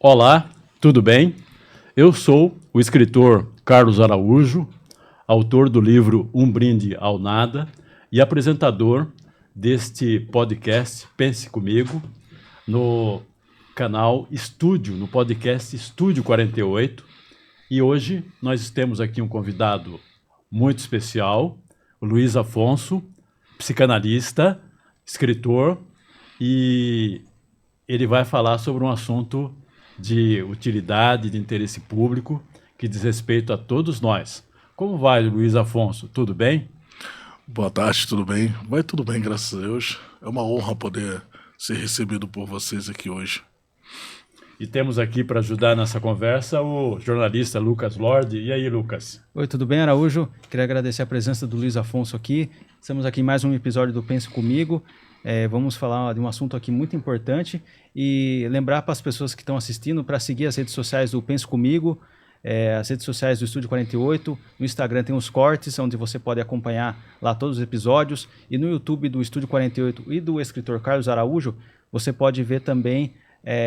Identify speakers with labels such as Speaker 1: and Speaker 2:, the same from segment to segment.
Speaker 1: Olá, tudo bem? Eu sou o escritor Carlos Araújo, autor do livro Um Brinde ao Nada e apresentador deste podcast Pense Comigo, no canal Estúdio, no podcast Estúdio 48. E hoje nós temos aqui um convidado muito especial, o Luiz Afonso, psicanalista, escritor, e ele vai falar sobre um assunto de utilidade, de interesse público, que diz respeito a todos nós. Como vai, Luiz Afonso? Tudo bem?
Speaker 2: Boa tarde, tudo bem? Vai tudo bem, graças a Deus. É uma honra poder ser recebido por vocês aqui hoje.
Speaker 1: E temos aqui para ajudar nessa conversa o jornalista Lucas Lorde. E aí, Lucas?
Speaker 3: Oi, tudo bem, Araújo? Queria agradecer a presença do Luiz Afonso aqui. Estamos aqui em mais um episódio do Pense Comigo. Vamos falar de um assunto aqui muito importante e lembrar para as pessoas que estão assistindo para seguir as redes sociais do Pense Comigo, as redes sociais do Estúdio 48. No Instagram tem os cortes, onde você pode acompanhar lá todos os episódios. E no YouTube do Estúdio 48 e do escritor Carlos Araújo, você pode ver também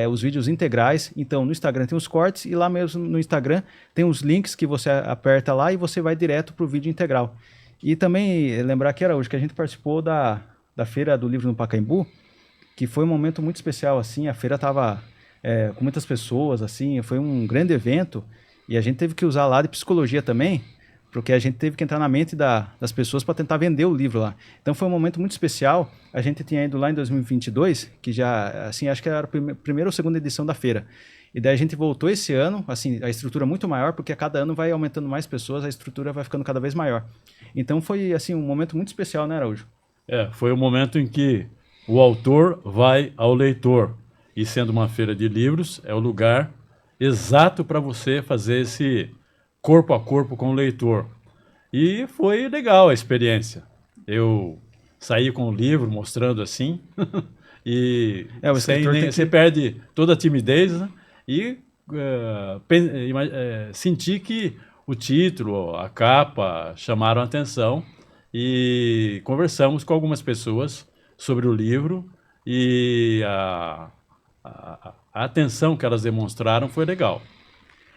Speaker 3: os vídeos integrais. Então no Instagram tem os cortes e lá mesmo no Instagram tem os links que você aperta lá e você vai direto para o vídeo integral. E também lembrar que era hoje que a gente participou da Feira do Livro no Pacaembu, que foi um momento muito especial, assim. A feira estava com muitas pessoas, assim, foi um grande evento e a gente teve que usar lá de psicologia também, porque a gente teve que entrar na mente das pessoas para tentar vender o livro lá. Então foi um momento muito especial. A gente tinha ido lá em 2022, que já, assim, acho que era a primeira ou segunda edição da feira. E daí a gente voltou esse ano, assim, a estrutura muito maior, porque a cada ano vai aumentando mais pessoas, a estrutura vai ficando cada vez maior. Então foi, assim, um momento muito especial, né, Araújo?
Speaker 1: Foi o momento em que o autor vai ao leitor. E sendo uma feira de livros, é o lugar exato para você fazer esse corpo a corpo com o leitor. E foi legal a experiência. Eu saí com o livro mostrando assim, e você perde toda a timidez, né? E senti que o título, a capa chamaram a atenção e conversamos com algumas pessoas sobre o livro e a atenção que elas demonstraram foi legal.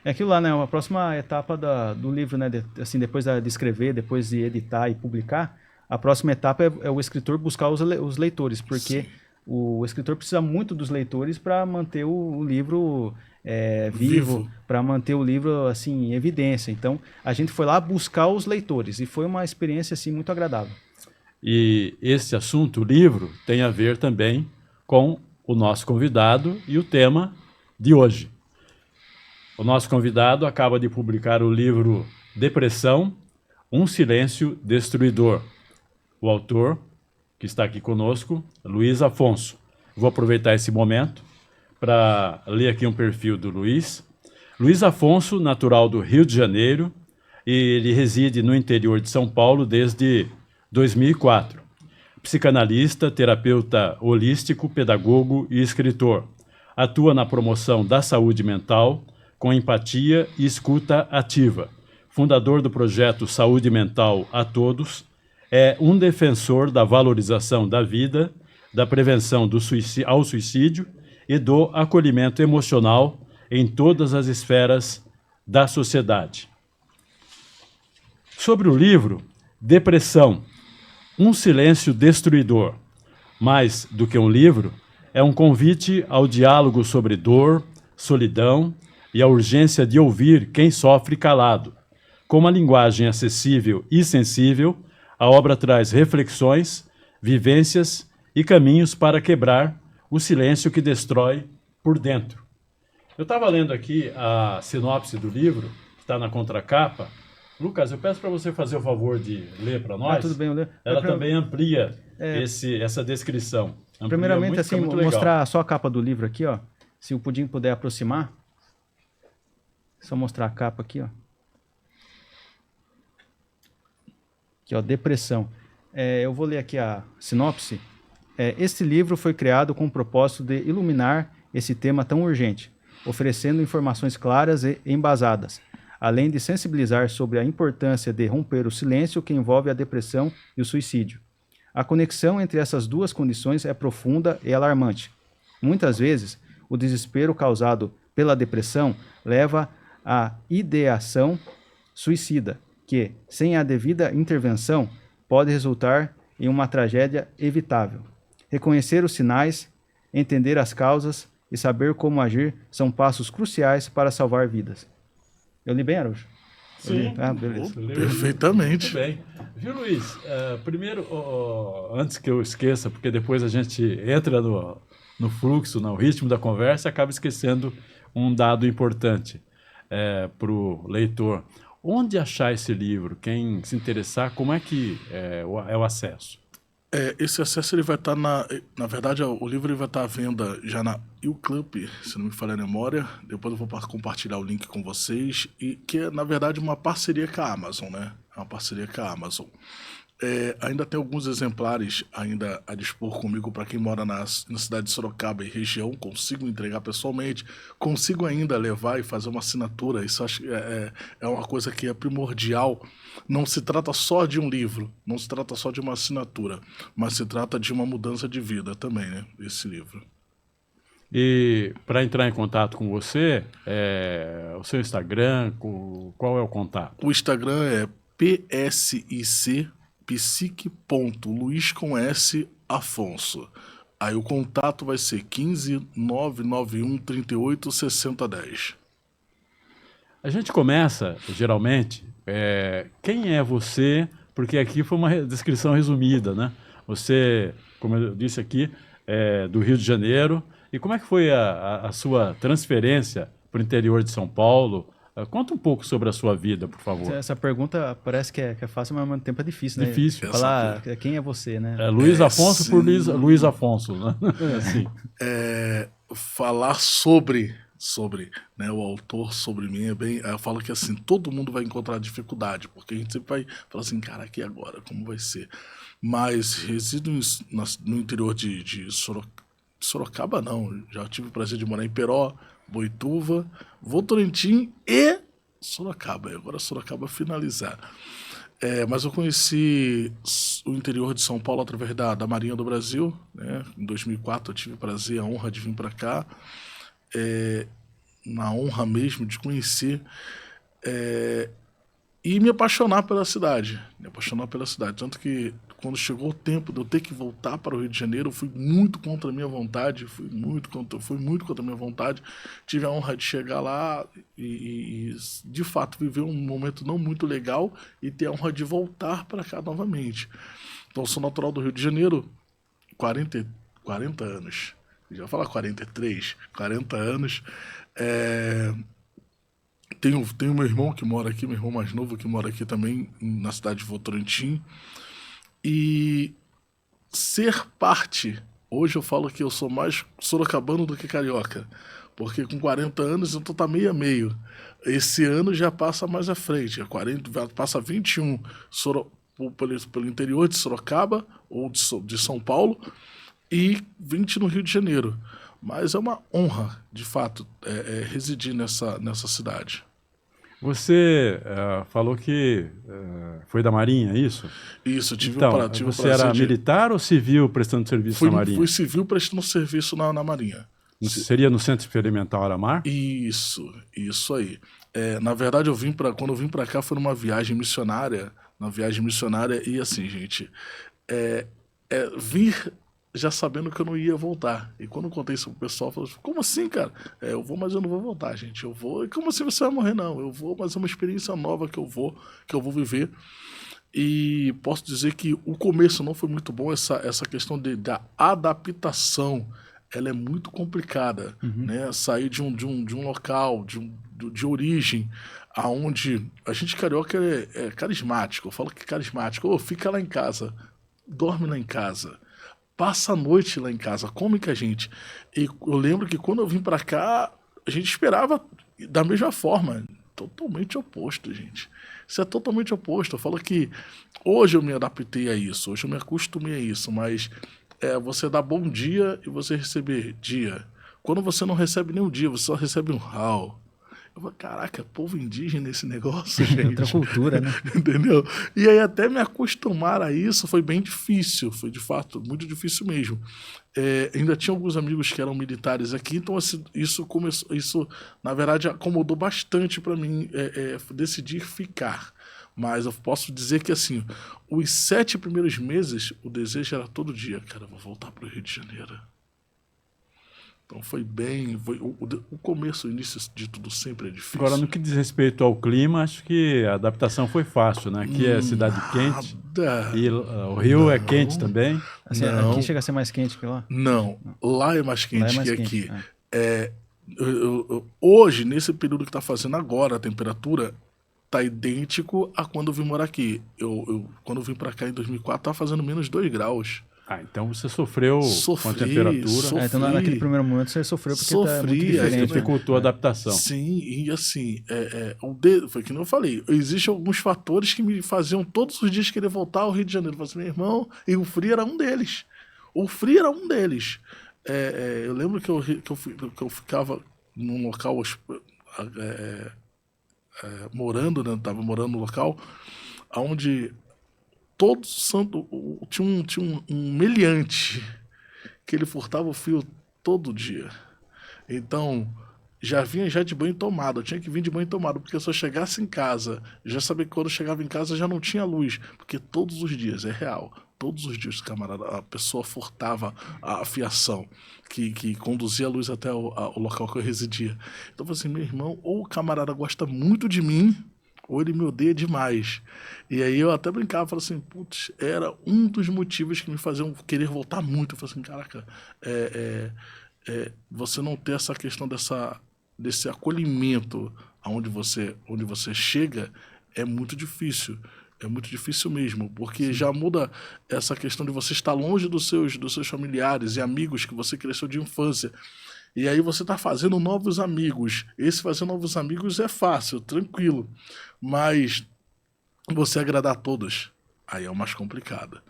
Speaker 3: É aquilo lá, né? A próxima etapa do livro, né? Assim, depois de escrever, depois de editar e publicar, a próxima etapa é o escritor buscar os leitores, porque sim, o escritor precisa muito dos leitores para manter o livro vivo, para manter o livro assim em evidência. Então, a gente foi lá buscar os leitores e foi uma experiência assim muito agradável.
Speaker 1: E esse assunto, o livro, tem a ver também com o nosso convidado e o tema de hoje. O nosso convidado acaba de publicar o livro Depressão, um silêncio destruidor. O autor, que está aqui conosco, Luiz Afonso. Vou aproveitar esse momento para ler aqui um perfil do Luiz. Luiz Afonso, natural do Rio de Janeiro, e ele reside no interior de São Paulo desde 2004. Psicanalista, terapeuta holístico, pedagogo e escritor. Atua na promoção da saúde mental, com empatia e escuta ativa. Fundador do projeto Saúde Mental a Todos, é um defensor da valorização da vida, da prevenção ao suicídio e do acolhimento emocional em todas as esferas da sociedade. Sobre o livro Depressão, um silêncio destruidor. Mais do que um livro, é um convite ao diálogo sobre dor, solidão e a urgência de ouvir quem sofre calado. Com uma linguagem acessível e sensível, a obra traz reflexões, vivências e caminhos para quebrar o silêncio que destrói por dentro. Eu estava lendo aqui a sinopse do livro, que está na contracapa. Lucas, eu peço para você fazer o favor de ler para nós.
Speaker 3: Tudo bem, eu leio.
Speaker 1: Ela também amplia essa descrição.
Speaker 3: Primeiramente, assim, mostrar só a capa do livro aqui, ó. Se o Pudim puder aproximar. Só mostrar a capa aqui, ó. Aqui, ó, Depressão. Eu vou ler aqui a sinopse. Este livro foi criado com o propósito de iluminar esse tema tão urgente, oferecendo informações claras e embasadas, além de sensibilizar sobre a importância de romper o silêncio que envolve a depressão e o suicídio. A conexão entre essas duas condições é profunda e alarmante. Muitas vezes, o desespero causado pela depressão leva à ideação suicida, que, sem a devida intervenção, pode resultar em uma tragédia evitável. Reconhecer os sinais, entender as causas e saber como agir são passos cruciais para salvar vidas. Eu li bem, Araújo?
Speaker 1: Sim.
Speaker 3: Beleza.
Speaker 2: Perfeitamente.
Speaker 1: Muito bem. Viu, Luiz? Primeiro, antes que eu esqueça, porque depois a gente entra no fluxo, no ritmo da conversa e acaba esquecendo um dado importante para o leitor. Onde achar esse livro? Quem se interessar, como é que é o acesso?
Speaker 2: Esse acesso ele vai estar na verdade, o livro ele vai estar à venda já na uClub, se não me falha a memória. Depois eu vou compartilhar o link com vocês, e que é, na verdade, uma parceria com a Amazon, né? É uma parceria com a Amazon. Ainda tem alguns exemplares ainda a dispor comigo para quem mora na cidade de Sorocaba e região. Consigo entregar pessoalmente, consigo ainda levar e fazer uma assinatura. Isso acho que é uma coisa que é primordial. Não se trata só de um livro, não se trata só de uma assinatura, mas se trata de uma mudança de vida também, né? Esse livro.
Speaker 1: E para entrar em contato com você, o seu Instagram, qual é o contato?
Speaker 2: O Instagram é psic.luiz com S Afonso. Aí o contato vai ser 15 991 38 60 10.
Speaker 1: A gente começa, geralmente, quem é você? Porque aqui foi uma descrição resumida, né? Você, como eu disse aqui, é do Rio de Janeiro. E como é que foi a sua transferência para o interior de São Paulo? Conta um pouco sobre a sua vida, por favor.
Speaker 3: Essa pergunta parece que é fácil, mas ao mesmo tempo é difícil, né?
Speaker 1: Difícil.
Speaker 3: Falar quem é você, né?
Speaker 1: Luiz Afonso por Luiz Afonso, né? Assim.
Speaker 2: Falar sobre, né, o autor, sobre mim, eu falo que assim, todo mundo vai encontrar dificuldade, porque a gente sempre vai falar assim, cara, aqui agora, como vai ser? Mas resido no interior de Sorocaba, não. Já tive o prazer de morar em Peró, Boituva, Votorantim e Sorocaba. E agora Sorocaba finalizar. Mas eu conheci o interior de São Paulo através da Marinha do Brasil, né? Em 2004 eu tive o prazer, a honra de vir para cá. Na honra mesmo de conhecer e me apaixonar pela cidade. Tanto que quando chegou o tempo de eu ter que voltar para o Rio de Janeiro, eu fui muito contra a minha vontade, tive a honra de chegar lá e de fato, viver um momento não muito legal e ter a honra de voltar para cá novamente. Então, eu sou natural do Rio de Janeiro, 40 anos, já vou falar 43, 40 anos, Tenho meu irmão que mora aqui, meu irmão mais novo que mora aqui também, na cidade de Votorantim. E ser parte, hoje eu falo que eu sou mais sorocabano do que carioca, porque com 40 anos eu tô meio a meio. Esse ano já passa mais à frente, passa 21 pelo interior de Sorocaba ou de São Paulo e 20 no Rio de Janeiro. Mas é uma honra, de fato, residir nessa cidade.
Speaker 1: Você falou que foi da Marinha, é isso?
Speaker 2: Isso, eu tive
Speaker 1: então,
Speaker 2: o prazer
Speaker 1: você era militar ou civil prestando serviço na Marinha?
Speaker 2: Fui civil prestando serviço na Marinha.
Speaker 1: Seria no Centro Experimental Aramar?
Speaker 2: Isso aí. Na verdade, quando eu vim para cá foi numa viagem missionária, e assim, gente, vir já sabendo que eu não ia voltar. E quando eu contei isso pro pessoal, falou assim, como assim, cara? Eu vou, mas eu não vou voltar, gente. Eu vou. E como assim você vai morrer? Não, eu vou, mas é uma experiência nova que eu vou viver. E posso dizer que o começo não foi muito bom, essa questão da adaptação. Ela é muito complicada, né? Sair de um local, de origem, aonde a gente carioca é carismático. Eu falo que é carismático. Fica lá em casa, dorme lá em casa, passa a noite lá em casa, come com a gente. E eu lembro que quando eu vim pra cá, a gente esperava da mesma forma. Totalmente oposto, gente. Isso é totalmente oposto. Eu falo que hoje eu me adaptei a isso, hoje eu me acostumei a isso, mas você dá bom dia e você receber dia. Quando você não recebe nenhum dia, você só recebe um how. Eu falei, caraca, povo indígena esse negócio, gente.
Speaker 3: Outra cultura, né?
Speaker 2: Entendeu? E aí até me acostumar a isso foi bem difícil, foi de fato muito difícil mesmo. Ainda tinha alguns amigos que eram militares aqui, então assim, isso na verdade acomodou bastante para mim decidir ficar. Mas eu posso dizer que assim, os 7 primeiros meses o desejo era todo dia, cara, eu vou voltar para o Rio de Janeiro. Então foi o começo, o início de tudo sempre é difícil.
Speaker 1: Agora, no que diz respeito ao clima, acho que a adaptação foi fácil, né? Aqui é cidade quente e o Rio é quente também.
Speaker 3: Assim, aqui chega a ser mais quente que lá?
Speaker 2: Não, lá é mais quente que aqui.
Speaker 3: É.
Speaker 2: Hoje, nesse período que está fazendo agora, a temperatura tá idêntico a quando eu vim morar aqui. Quando eu vim para cá em 2004, estava fazendo menos 2 graus.
Speaker 1: Então você sofreu com a temperatura.
Speaker 3: Então naquele primeiro momento você sofreu porque tá muito diferente.
Speaker 1: Dificultou a adaptação.
Speaker 2: Sim, e assim, foi que eu falei, existem alguns fatores que me faziam todos os dias querer voltar ao Rio de Janeiro. Eu falei, meu irmão, e o frio era um deles. Eu lembro que eu ficava num local morando, né? Tava morando no local onde todo santo tinha um meliante que ele furtava o fio todo dia. Então já vinha de banho tomado, eu tinha que vir de banho tomado, porque se eu chegasse em casa, já sabia que quando eu chegava em casa já não tinha luz, porque todos os dias, é real, todos os dias, camarada, a pessoa furtava a fiação que conduzia a luz até o local que eu residia. Então eu falei assim, meu irmão, ou o camarada gosta muito de mim, ou ele me odeia demais. E aí eu até brincava, falava assim, putz, era um dos motivos que me faziam querer voltar muito. Eu falei assim, caraca, você não ter essa questão desse acolhimento onde você chega é muito difícil. É muito difícil mesmo, porque já muda essa questão de você estar longe dos seus familiares e amigos que você cresceu de infância. E aí você está fazendo novos amigos. Esse fazer novos amigos é fácil, tranquilo. Mas você agradar a todos, aí é o mais complicado.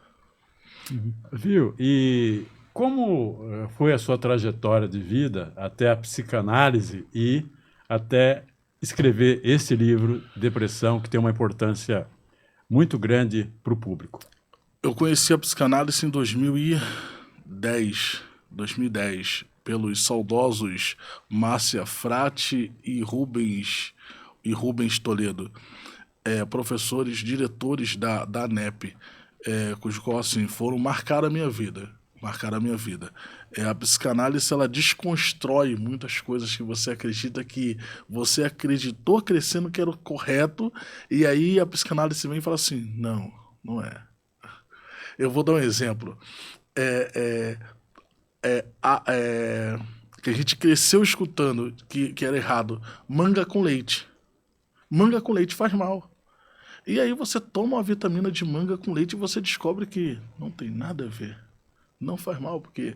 Speaker 1: Viu? E como foi a sua trajetória de vida até a psicanálise e até escrever esse livro, Depressão, que tem uma importância muito grande para o público?
Speaker 2: Eu conheci a psicanálise em 2010, pelos saudosos Márcia Frati e Rubens Toledo, professores, diretores da ANEP, cujo qual assim, marcaram a minha vida. A psicanálise, ela desconstrói muitas coisas que você acredita que você acreditou crescendo que era o correto, e aí a psicanálise vem e fala assim, não é. Eu vou dar um exemplo. Que a gente cresceu escutando que era errado. Manga com leite. Manga com leite faz mal. E aí você toma uma vitamina de manga com leite e você descobre que não tem nada a ver. Não faz mal, porque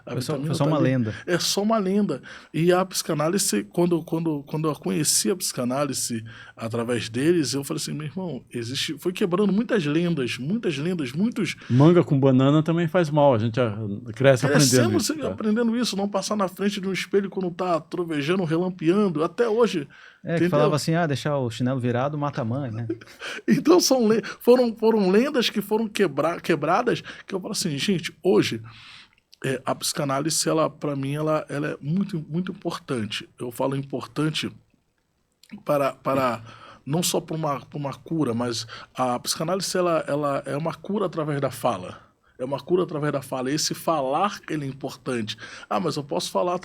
Speaker 2: a vitamina
Speaker 3: é só uma lenda.
Speaker 2: É só uma lenda. E a psicanálise, quando eu conheci a psicanálise através deles, eu falei assim, meu irmão, foi quebrando muitos...
Speaker 1: Manga com banana também faz mal, a gente cresce aprendendo isso.
Speaker 2: Aprendendo isso, não passar na frente de um espelho quando tá trovejando, relampeando, até hoje.
Speaker 3: Que falava assim, deixar o chinelo virado mata a mãe, né?
Speaker 2: Então foram lendas que foram quebradas, que eu falo assim, gente, hoje a psicanálise, para mim, ela é muito, muito importante. Eu falo importante para não só para uma cura, mas a psicanálise ela é uma cura através da fala. Esse falar, ele é importante. Mas eu posso falar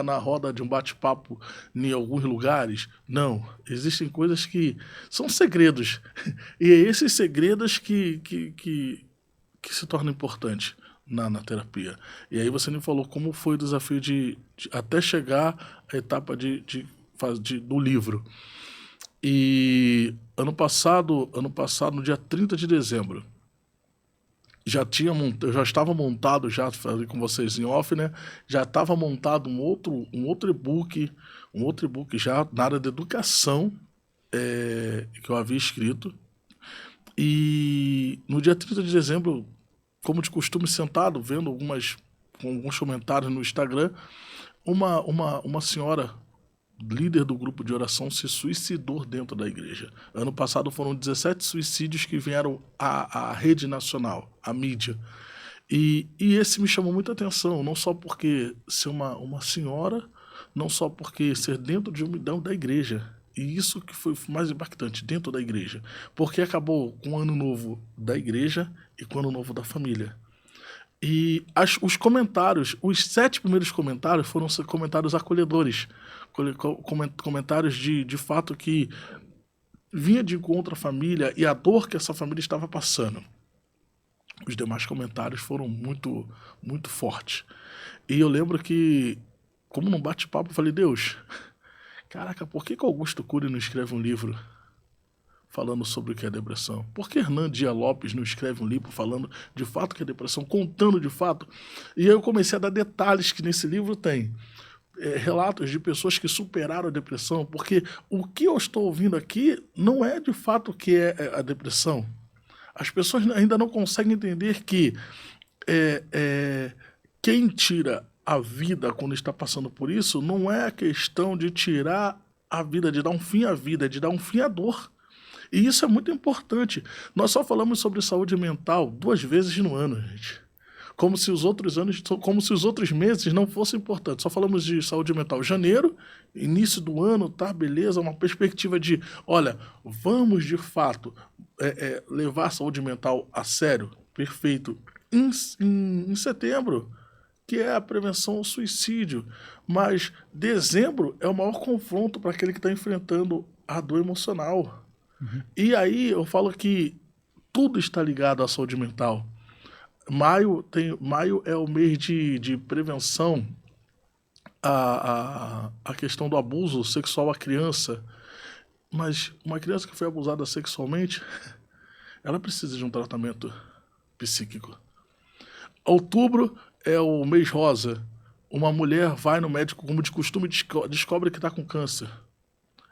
Speaker 2: na roda de um bate-papo em alguns lugares? Não. Existem coisas que são segredos. E é esses segredos que se tornam importantes na terapia. E aí você me falou como foi o desafio de até chegar à etapa do livro. E ano passado, no dia 30 de dezembro, eu já estava montado, já falei com vocês em off, né? Já estava montado um outro e-book já na área de educação, que eu havia escrito. E no dia 30 de dezembro, como de costume, sentado, vendo alguns comentários no Instagram, uma senhora líder do grupo de oração, se suicidou dentro da igreja. Ano passado foram 17 suicídios que vieram à rede nacional, à mídia. E esse me chamou muita atenção, não só porque ser uma senhora, não só porque ser dentro de da igreja. E isso que foi mais impactante, dentro da igreja. Porque acabou com o ano novo da igreja e com o ano novo da família. E os comentários, os 7 primeiros comentários foram comentários acolhedores. Comentários de fato que vinha de encontro à família e a dor que essa família estava passando. Os demais comentários foram muito, muito fortes. E eu lembro que, como num bate-papo, eu falei, Deus, caraca, por que Augusto Cury não escreve um livro falando sobre o que é depressão? Por que Hernan Dias Lopes não escreve um livro falando de fato o que é depressão, contando de fato? E aí eu comecei a dar detalhes que nesse livro tem. Relatos de pessoas que superaram a depressão, porque o que eu estou ouvindo aqui não é de fato o que é a depressão. As pessoas ainda não conseguem entender que quem tira a vida quando está passando por isso não é a questão de tirar a vida, de dar um fim à vida, de dar um fim à dor. E isso é muito importante. Nós só falamos sobre saúde mental 2 vezes no ano, gente. Como se os outros meses não fossem importantes. Só falamos de saúde mental janeiro, início do ano, tá, beleza, uma perspectiva de, olha, vamos de fato levar a saúde mental a sério, perfeito, em setembro, que é a prevenção ao suicídio. Mas dezembro é o maior confronto para aquele que está enfrentando a dor emocional. Uhum. E aí eu falo que tudo está ligado à saúde mental. Maio é o mês de prevenção à questão do abuso sexual à criança. Mas uma criança que foi abusada sexualmente, ela precisa de um tratamento psíquico. Outubro é o mês rosa. Uma mulher vai no médico, como de costume, descobre que está com câncer.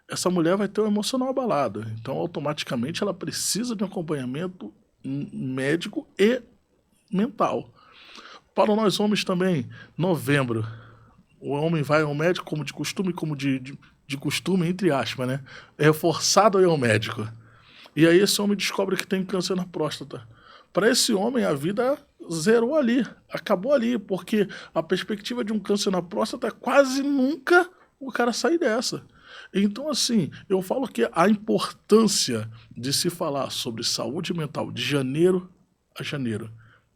Speaker 2: Essa mulher vai ter um emocional abalado. Então, automaticamente, ela precisa de um acompanhamento médico e mental. Para nós homens também, novembro, o homem vai ao médico como de costume, entre aspas, né? É forçado a ir ao médico. E aí esse homem descobre que tem câncer na próstata. Para esse homem, a vida zerou ali, acabou ali, porque a perspectiva de um câncer na próstata é quase nunca o cara sair dessa. Então, assim, eu falo que a importância de se falar sobre saúde mental de janeiro a janeiro,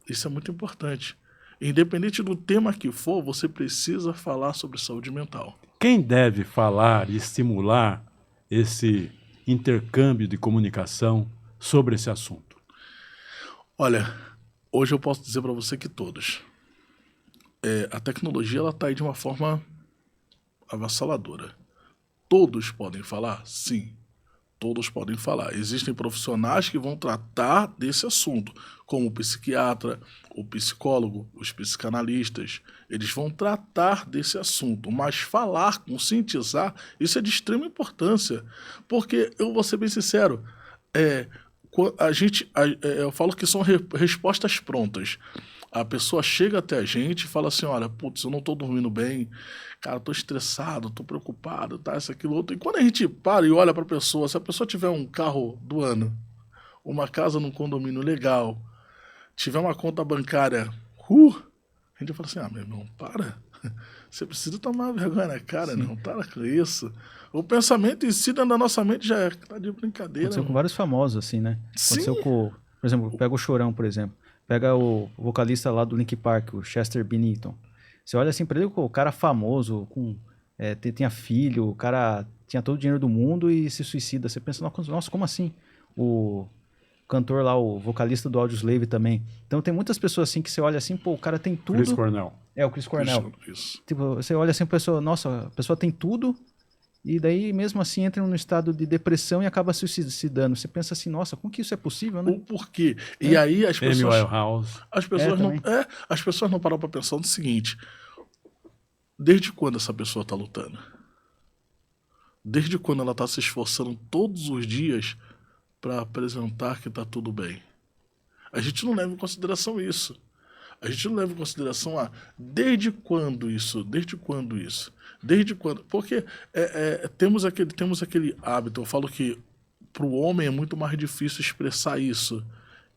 Speaker 2: isso é muito importante. Independente do tema que for, você precisa falar sobre saúde mental.
Speaker 1: Quem deve falar e estimular esse intercâmbio de comunicação sobre esse assunto?
Speaker 2: Olha, hoje eu posso dizer para você que todos. A tecnologia está aí de uma forma avassaladora. Todos podem falar? Sim. Todos podem falar. Existem profissionais que vão tratar desse assunto, como o psiquiatra, o psicólogo, os psicanalistas. Eles vão tratar desse assunto, mas falar, conscientizar, isso é de extrema importância. Porque, eu vou ser bem sincero, eu falo que são respostas prontas. A pessoa chega até a gente e fala assim, olha, putz, eu não estou dormindo bem, cara, estou estressado, estou preocupado, tá, isso, aquilo, outro. E quando a gente para e olha para a pessoa, se a pessoa tiver um carro do ano, uma casa num condomínio legal, tiver uma conta bancária, a gente fala assim, meu irmão, para, você precisa tomar vergonha na cara, não, para com isso. O pensamento em si, dentro da nossa mente, já tá de brincadeira.
Speaker 3: Aconteceu com vários famosos, assim, né?
Speaker 2: Sim.
Speaker 3: Aconteceu com, por exemplo, pega o Chorão, por exemplo. Pega o vocalista lá do Linkin Park, o Chester Bennington. Você olha assim pra ele, o cara famoso, tinha filho, o cara tinha todo o dinheiro do mundo e se suicida. Você pensa, nossa, como assim? O cantor lá, o vocalista do Audioslave também. Então tem muitas pessoas assim que você olha assim, pô, o cara tem tudo.
Speaker 1: Chris Cornell.
Speaker 3: É, o Chris Cornell.
Speaker 2: Isso.
Speaker 3: Tipo, você olha assim, nossa, a pessoa tem tudo e daí mesmo assim entra num estado de depressão e acaba se suicidando. Você pensa assim, nossa, como que isso é possível, né?
Speaker 2: O porquê? E aí as pessoas... As pessoas não param para pensar no seguinte, desde quando essa pessoa está lutando? Desde quando ela está se esforçando todos os dias para apresentar que está tudo bem? A gente não leva em consideração isso. A gente não leva em consideração desde quando isso? Desde quando isso? Desde quando? Porque temos aquele hábito, eu falo que para o homem é muito mais difícil expressar isso.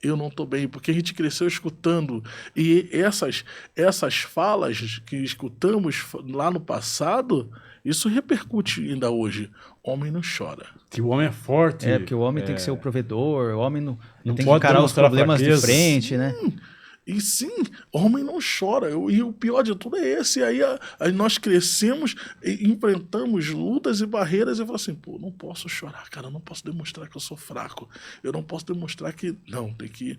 Speaker 2: Eu não estou bem, porque a gente cresceu escutando. E essas falas que escutamos lá no passado, isso repercute ainda hoje. Homem não chora.
Speaker 1: Que o homem é forte.
Speaker 3: Porque o homem tem que ser o provedor, o homem não tem que
Speaker 1: pode
Speaker 3: encarar os
Speaker 1: demonstrar
Speaker 3: problemas de
Speaker 1: fraqueza.
Speaker 3: frente, né?
Speaker 2: E sim, homem não chora. E o pior de tudo é esse. Aí nós crescemos, e enfrentamos lutas e barreiras e falamos assim, pô, não posso chorar, cara, eu não posso demonstrar que eu sou fraco. Eu não posso demonstrar que... Não, tem que...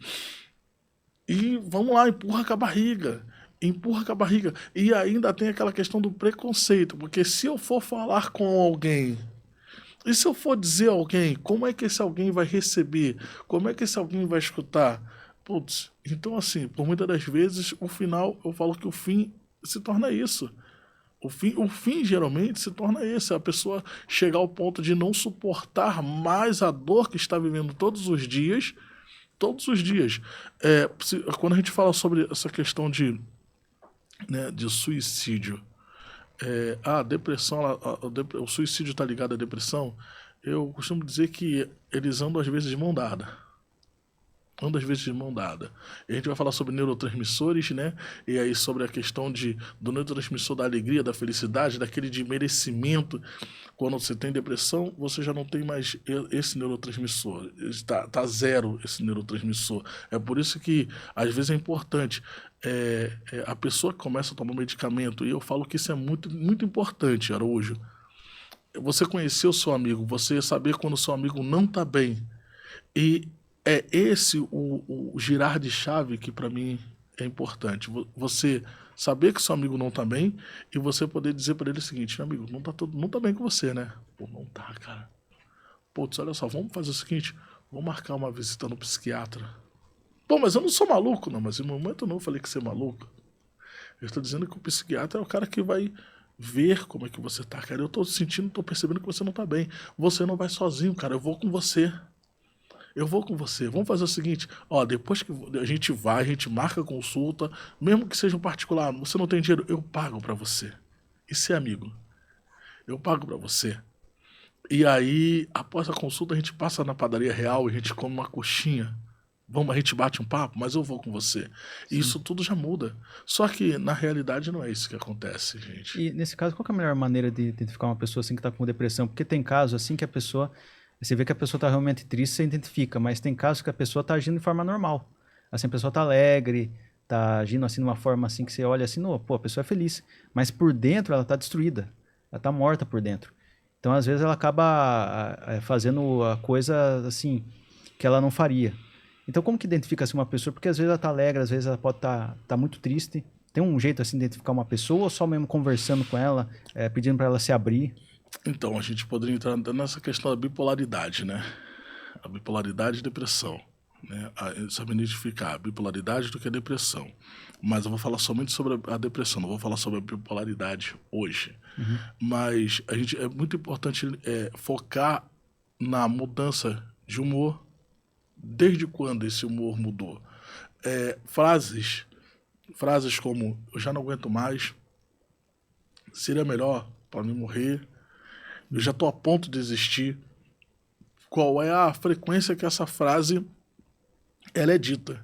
Speaker 2: E vamos lá, empurra com a barriga. Empurra com a barriga. E ainda tem aquela questão do preconceito, porque se eu for falar com alguém... E se eu for dizer a alguém, como é que esse alguém vai receber? Como é que esse alguém vai escutar? Putz, então assim, por muitas das vezes, o final, eu falo que o fim se torna isso. O fim geralmente se torna esse, a pessoa chegar ao ponto de não suportar mais a dor que está vivendo todos os dias. Quando a gente fala sobre essa questão de suicídio, a depressão, o suicídio está ligado à depressão, eu costumo dizer que eles andam às vezes de mão dada. E a gente vai falar sobre neurotransmissores, né? E aí sobre a questão do neurotransmissor da alegria, da felicidade, daquele de merecimento. Quando você tem depressão, você já não tem mais esse neurotransmissor. Está zero esse neurotransmissor. É por isso que, às vezes, é importante. A pessoa que começa a tomar medicamento, e eu falo que isso é muito, muito importante, Araújo. Você conhecer o seu amigo, você saber quando o seu amigo não está bem. E é esse o girar de chave que para mim é importante. Você saber que seu amigo não tá bem e você poder dizer para ele o seguinte, meu amigo, não tá bem com você, né? Pô, não tá, cara. Putz, olha só, vamos fazer o seguinte, vamos marcar uma visita no psiquiatra. Pô, mas eu não sou maluco. Não, mas em momento não falei que você é maluco. Eu estou dizendo que o psiquiatra é o cara que vai ver como é que você tá, cara. Eu tô percebendo que você não tá bem. Você não vai sozinho, cara, eu vou com você. Vamos fazer o seguinte, depois que a gente marca a consulta, mesmo que seja um particular, você não tem dinheiro, eu pago para você. Isso é amigo. Eu pago para você. E aí, após a consulta, a gente passa na padaria real, a gente come uma coxinha. A gente bate um papo, mas eu vou com você. E isso tudo já muda. Só que, na realidade, não é isso que acontece, gente.
Speaker 3: E, nesse caso, qual que é a melhor maneira de identificar uma pessoa assim que está com depressão? Porque tem casos assim que a pessoa... Você vê que a pessoa está realmente triste, você identifica, mas tem casos que a pessoa está agindo de forma normal. Assim, a pessoa está alegre, está agindo assim de uma forma assim que você olha assim, a pessoa é feliz. Mas por dentro ela está destruída, ela está morta por dentro. Então, às vezes, ela acaba fazendo a coisa assim que ela não faria. Então, como que identifica assim, uma pessoa? Porque às vezes ela está alegre, às vezes ela pode estar muito triste. Tem um jeito assim de identificar uma pessoa ou só mesmo conversando com ela, pedindo para ela se abrir?
Speaker 2: Então, a gente poderia entrar nessa questão da bipolaridade, né? A bipolaridade e depressão. Né? Saber identificar a bipolaridade do que a depressão. Mas eu vou falar somente sobre a depressão, não vou falar sobre a bipolaridade hoje. Uhum. Mas é muito importante focar na mudança de humor. Desde quando esse humor mudou? Frases como, eu já não aguento mais, seria melhor para mim morrer, eu já estou a ponto de desistir. Qual é a frequência que essa frase ela é dita?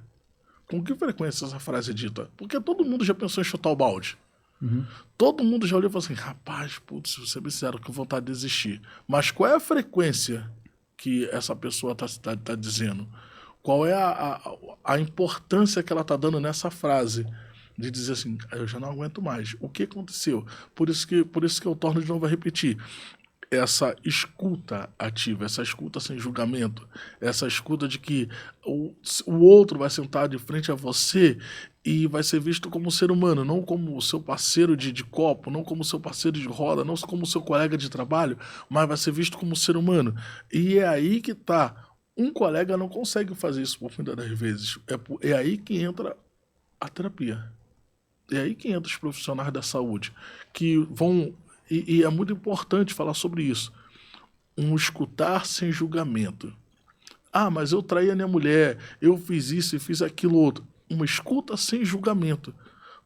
Speaker 2: Com que frequência essa frase é dita? Porque todo mundo já pensou em chutar o balde. Uhum. Todo mundo já olhou e falou assim, rapaz, putz, vou ser bem sincero, que vontade de desistir. Mas qual é a frequência que essa pessoa tá dizendo? Qual é a importância que ela está dando nessa frase? De dizer assim, eu já não aguento mais. O que aconteceu? Por isso que eu torno de novo a repetir. Essa escuta ativa, essa escuta sem julgamento, essa escuta de que o outro vai sentar de frente a você e vai ser visto como um ser humano, não como o seu parceiro de copo, não como o seu parceiro de roda, não como o seu colega de trabalho, mas vai ser visto como um ser humano. E é aí que está. Um colega não consegue fazer isso por muitas das vezes. É aí que entra a terapia. É aí que entra os profissionais da saúde, que vão... E é muito importante falar sobre isso. Um escutar sem julgamento. Mas eu traí a minha mulher, eu fiz isso e fiz aquilo outro. uma escuta sem julgamento.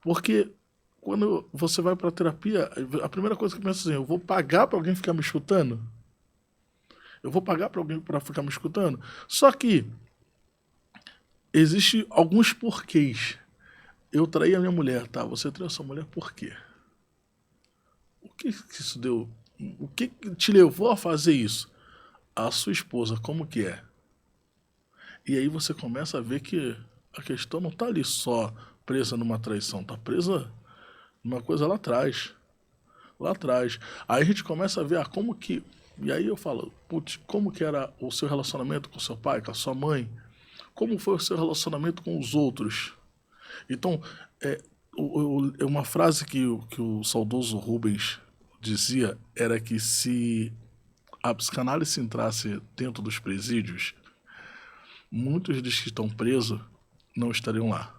Speaker 2: Porque quando você vai para a terapia, a primeira coisa que eu penso assim, eu vou pagar para alguém ficar me escutando? Eu vou pagar para alguém para ficar me escutando? Só que existem alguns porquês. Eu traí a minha mulher, tá? Você traiu a sua mulher por quê? O que isso deu? O que te levou a fazer isso? A sua esposa, como que é? E aí você começa a ver que a questão não está ali só presa numa traição, está presa numa coisa lá atrás. Lá atrás. Aí a gente começa a ver como que... E aí eu falo, putz, como que era o seu relacionamento com seu pai, com a sua mãe? Como foi o seu relacionamento com os outros? Então, uma frase que o saudoso Rubens dizia era que se a psicanálise entrasse dentro dos presídios, muitos dos que estão presos não estariam lá.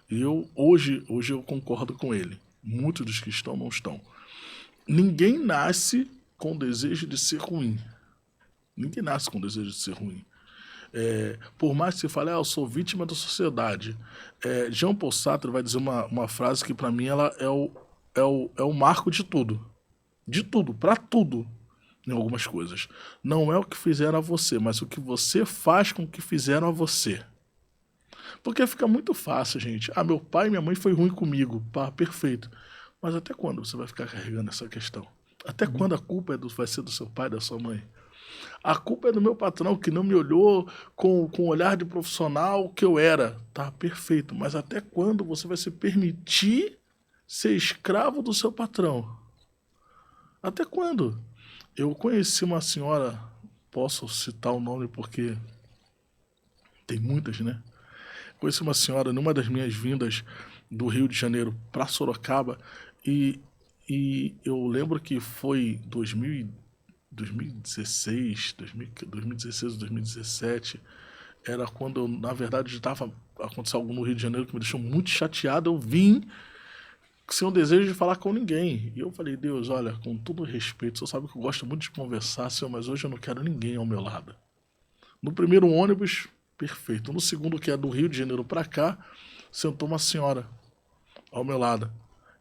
Speaker 2: E hoje eu concordo com ele. Muitos dos que estão não estão. Ninguém nasce com o desejo de ser ruim. Ninguém nasce com o desejo de ser ruim. Por mais que você fale, eu sou vítima da sociedade. Jean Paul Sartre vai dizer uma frase que para mim ela é o marco de tudo. De tudo, para tudo. Em algumas coisas. Não é o que fizeram a você, mas o que você faz com o que fizeram a você. Porque fica muito fácil, gente. Meu pai e minha mãe foi ruim comigo. Pá, perfeito. Mas até quando você vai ficar carregando essa questão? Até quando a culpa vai ser do seu pai, da sua mãe? A culpa é do meu patrão que não me olhou com o olhar de profissional que eu era. Tá, perfeito. Mas até quando você vai se permitir ser escravo do seu patrão? Até quando? Eu conheci uma senhora, posso citar o nome porque tem muitas, né? Conheci uma senhora numa das minhas vindas do Rio de Janeiro para Sorocaba e eu lembro que foi 2016 ou 2017, era quando eu, na verdade, estava acontecendo algo no Rio de Janeiro que me deixou muito chateado. Eu vim sem o desejo de falar com ninguém. E eu falei, Deus, olha, com todo respeito, o senhor sabe que eu gosto muito de conversar, senhor, mas hoje eu não quero ninguém ao meu lado. No primeiro ônibus, perfeito. No segundo, que é do Rio de Janeiro para cá, sentou uma senhora ao meu lado.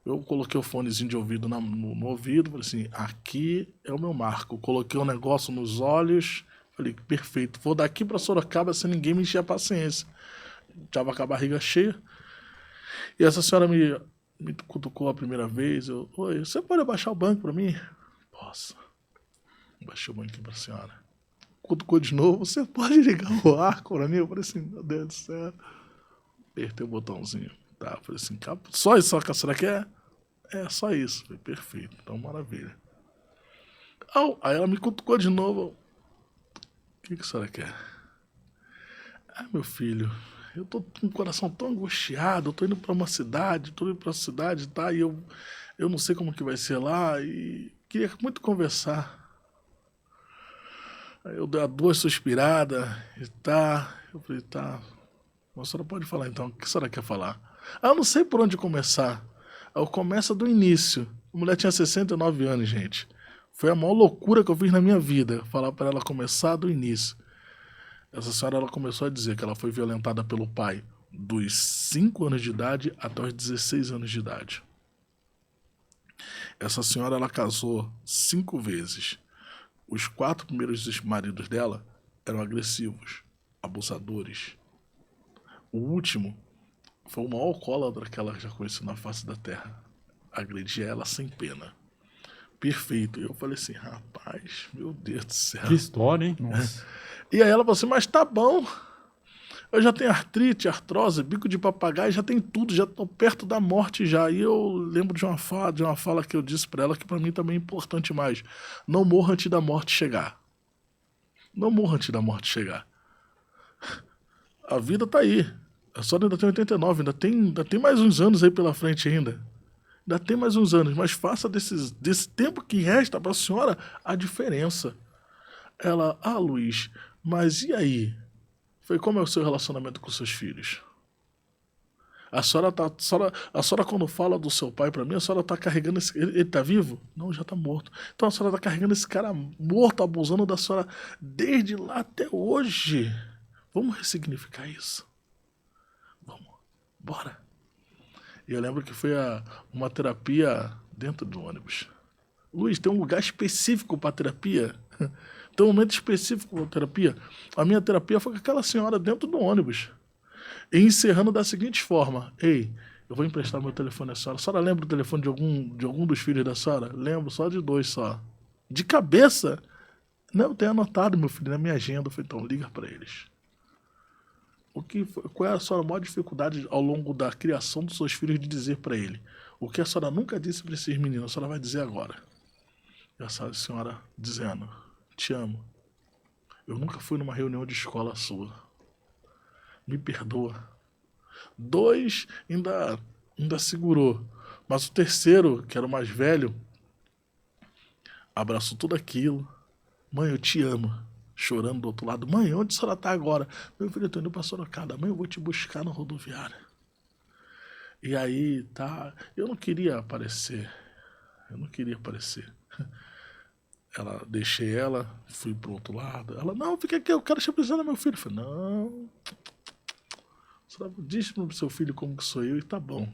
Speaker 2: Eu coloquei o fonezinho de ouvido no ouvido, falei assim, aqui é o meu marco. Coloquei um negócio nos olhos, falei, perfeito, vou daqui para Sorocaba sem ninguém me encher a paciência. Tava com a barriga cheia. E essa senhora me cutucou a primeira vez. Oi, você pode abaixar o banco para mim? Posso. Baixei o banco para a senhora. Cutucou de novo. Você pode ligar o ar para mim? Eu falei assim, meu Deus do céu. Apertei o botãozinho. Tá, falei assim, só isso que a senhora quer? Só isso. Falei, perfeito, então maravilha. Aí ela me cutucou de novo. O que a senhora quer? Meu filho, eu tô com o coração tão angustiado, eu tô indo pra uma cidade, tá? E eu não sei como que vai ser lá e queria muito conversar. Aí eu dei duas suspiradas e tá. Eu falei, tá. A senhora pode falar então, o que a senhora quer falar? Eu não sei por onde começar. Eu começo do início. A mulher tinha 69 anos, gente. Foi a maior loucura que eu fiz na minha vida, falar para ela começar do início. Essa senhora ela começou a dizer que ela foi violentada pelo pai dos 5 anos de idade até os 16 anos de idade. Essa senhora ela casou 5 vezes. Os 4 primeiros maridos dela eram agressivos, abusadores. O último foi o maior alcoólatra que ela já conheceu na face da terra. Agredia ela sem pena. Perfeito. E eu falei assim, rapaz, meu Deus do céu.
Speaker 1: Que história, hein? Nossa.
Speaker 2: E aí ela falou assim, mas tá bom. Eu já tenho artrite, artrose, bico de papagaio, já tenho tudo, já tô perto da morte já. E eu lembro de uma fala que eu disse pra ela que pra mim também é importante mais. Não morra antes da morte chegar. Não morra antes da morte chegar. A vida tá aí. A senhora ainda tem 89, ainda tem mais uns anos aí pela frente ainda. Ainda tem mais uns anos, mas faça desse tempo que resta para a senhora a diferença. Ela, Luiz, mas e aí? Foi como é o seu relacionamento com seus filhos? A senhora quando fala do seu pai para mim, a senhora tá carregando ele tá vivo? Não, já tá morto. Então a senhora tá carregando esse cara morto, abusando da senhora desde lá até hoje. Vamos ressignificar isso. bora. E eu lembro que foi uma terapia dentro do ônibus. Luiz, tem um lugar específico para terapia? Tem um momento específico para terapia? A minha terapia foi com aquela senhora dentro do ônibus. E encerrando da seguinte forma: ei, eu vou emprestar meu telefone à senhora. A senhora lembra o telefone de algum dos filhos da senhora? Lembro, só de 2 só. De cabeça? Não, eu tenho anotado, meu filho, na minha agenda. Eu falei, então liga para eles. Qual é a sua maior dificuldade ao longo da criação dos seus filhos de dizer para ele? O que a senhora nunca disse para esses meninos, a senhora vai dizer agora. E a senhora dizendo, te amo. Eu nunca fui numa reunião de escola sua. Me perdoa. 2 ainda segurou. Mas o terceiro, que era o mais velho, abraçou tudo aquilo. Mãe, eu te amo. Chorando do outro lado. Mãe, onde a senhora está agora? Meu filho, eu tô indo para Sorocaba. Mãe, eu vou te buscar na rodoviária. E aí, tá... Eu não queria aparecer. Deixei ela, fui pro outro lado. Ela, não, fica aqui, eu quero te apresentar meu filho. Eu falei, não... Diz pro seu filho como que sou eu e tá bom.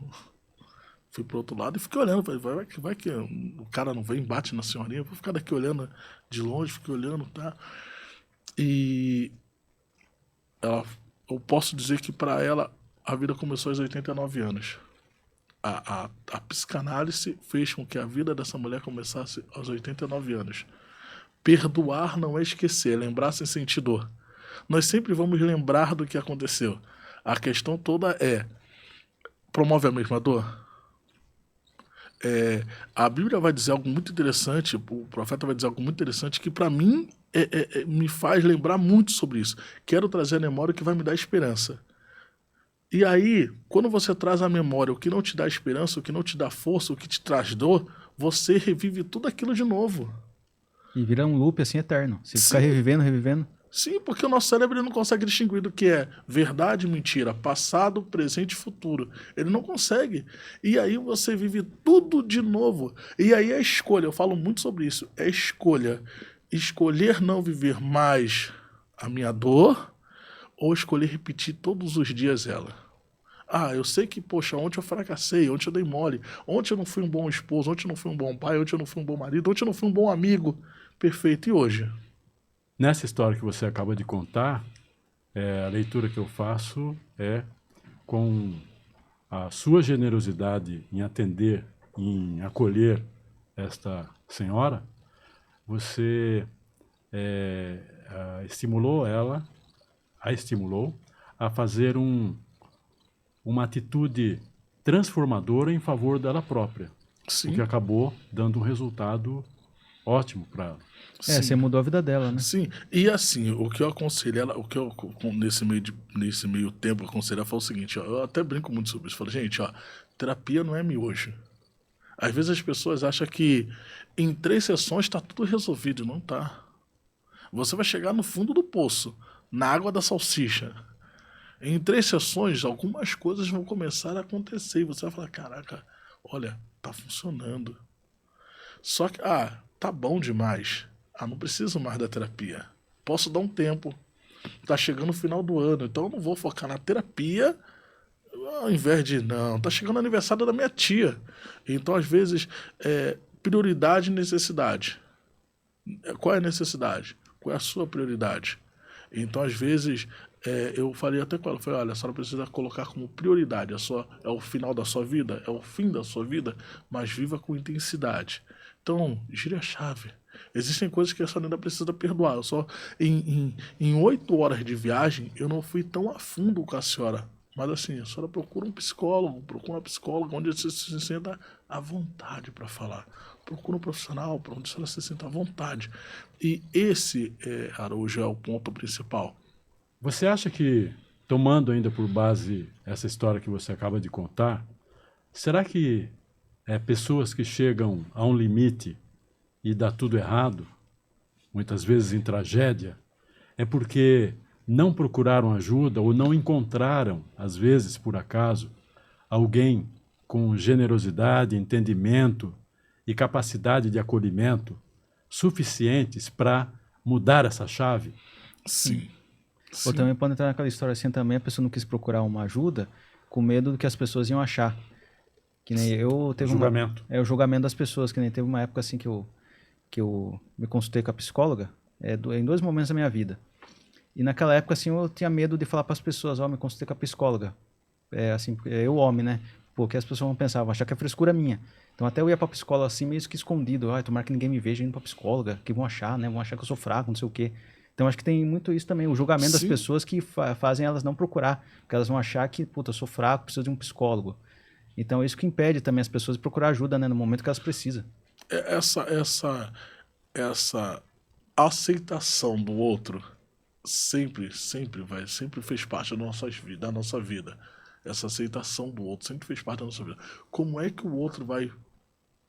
Speaker 2: Fui pro outro lado e fiquei olhando. Falei, vai que o cara não vem, bate na senhorinha. Eu vou ficar daqui olhando de longe, fiquei olhando, tá? E eu posso dizer que para ela a vida começou aos 89 anos. A psicanálise fez com que a vida dessa mulher começasse aos 89 anos. Perdoar não é esquecer, é lembrar sem sentir dor. Nós sempre vamos lembrar do que aconteceu. A questão toda é, promove a mesma dor? A Bíblia vai dizer algo muito interessante, o profeta vai dizer algo muito interessante que para mim me faz lembrar muito sobre isso. Quero trazer a memória que vai me dar esperança. E aí, quando você traz à memória o que não te dá esperança, o que não te dá força, o que te traz dor, você revive tudo aquilo de novo.
Speaker 3: E vira um loop assim eterno. Você fica revivendo.
Speaker 2: Sim, porque o nosso cérebro não consegue distinguir do que é verdade e mentira, passado, presente e futuro. Ele não consegue. E aí você vive tudo de novo. E aí a escolha, eu falo muito sobre isso, é escolha. Escolher não viver mais a minha dor ou escolher repetir todos os dias ela. Ah, eu sei que, poxa, ontem eu fracassei, ontem eu dei mole, ontem eu não fui um bom esposo, ontem eu não fui um bom pai, ontem eu não fui um bom marido, ontem eu não fui um bom amigo. Perfeito, e hoje?
Speaker 1: Nessa história que você acaba de contar, a leitura que eu faço é com a sua generosidade em atender, em acolher esta senhora, você estimulou a fazer uma atitude transformadora em favor dela própria,
Speaker 2: Sim.
Speaker 1: o que acabou dando um resultado ótimo para ela.
Speaker 3: Você mudou a vida dela, né?
Speaker 2: Sim, e assim, o que eu aconselho ela, nesse meio tempo, eu aconselho ela foi o seguinte, ó, eu até brinco muito sobre isso, falo, gente, ó, terapia não é miojo. Às vezes as pessoas acham que em 3 sessões está tudo resolvido, não tá. Você vai chegar no fundo do poço, na água da salsicha. Em 3 sessões, algumas coisas vão começar a acontecer e você vai falar, caraca, olha, tá funcionando. Só que, tá bom demais. Não preciso mais da terapia. Posso dar um tempo. Tá chegando o final do ano, então eu não vou focar na terapia ao invés de... Não, tá chegando o aniversário da minha tia. Então, às vezes, prioridade e necessidade. Qual é a necessidade? Qual é a sua prioridade? Então, às vezes, eu falei até com ela, falei, olha, a senhora precisa colocar como prioridade. É o final da sua vida, é o fim da sua vida, mas viva com intensidade. Então, gire a chave. Existem coisas que a senhora ainda precisa perdoar. Eu só, em 8 horas de viagem, eu não fui tão a fundo com a senhora. Mas assim, a senhora procura um psicólogo, procura uma psicóloga onde você se sinta à vontade para falar. Procura um profissional para onde a senhora se sinta à vontade. E esse, Araújo, é o ponto principal.
Speaker 1: Você acha que, tomando ainda por base essa história que você acaba de contar, será que pessoas que chegam a um limite e dá tudo errado, muitas vezes em tragédia, é porque não procuraram ajuda ou não encontraram, às vezes por acaso, alguém com generosidade, entendimento e capacidade de acolhimento suficientes para mudar essa chave?
Speaker 2: Sim.
Speaker 3: Ou também pode entrar naquela história assim também, a pessoa não quis procurar uma ajuda com medo do que as pessoas iam achar. Que nem eu teve
Speaker 1: Julgamento.
Speaker 3: o julgamento das pessoas, que nem teve uma época assim que eu me consultei com a psicóloga, em 2 momentos da minha vida. E naquela época assim eu tinha medo de falar para as pessoas, me consultei com a psicóloga. Assim, eu homem, né? Porque as pessoas vão pensar, vão achar que é frescura minha. Então até eu ia pra psicóloga assim, meio que escondido. Tomara que ninguém me veja indo pra psicóloga, que vão achar, né? Vão achar que eu sou fraco, não sei o quê. Então acho que tem muito isso também, o julgamento das
Speaker 2: Sim.
Speaker 3: pessoas que fazem elas não procurar. Porque elas vão achar que, puta, eu sou fraco, preciso de um psicólogo. Então isso que impede também as pessoas de procurar ajuda, né? No momento que elas precisam.
Speaker 2: Essa aceitação do outro sempre fez parte da nossa vida. Essa aceitação do outro sempre fez parte da nossa vida. Como é que o outro vai...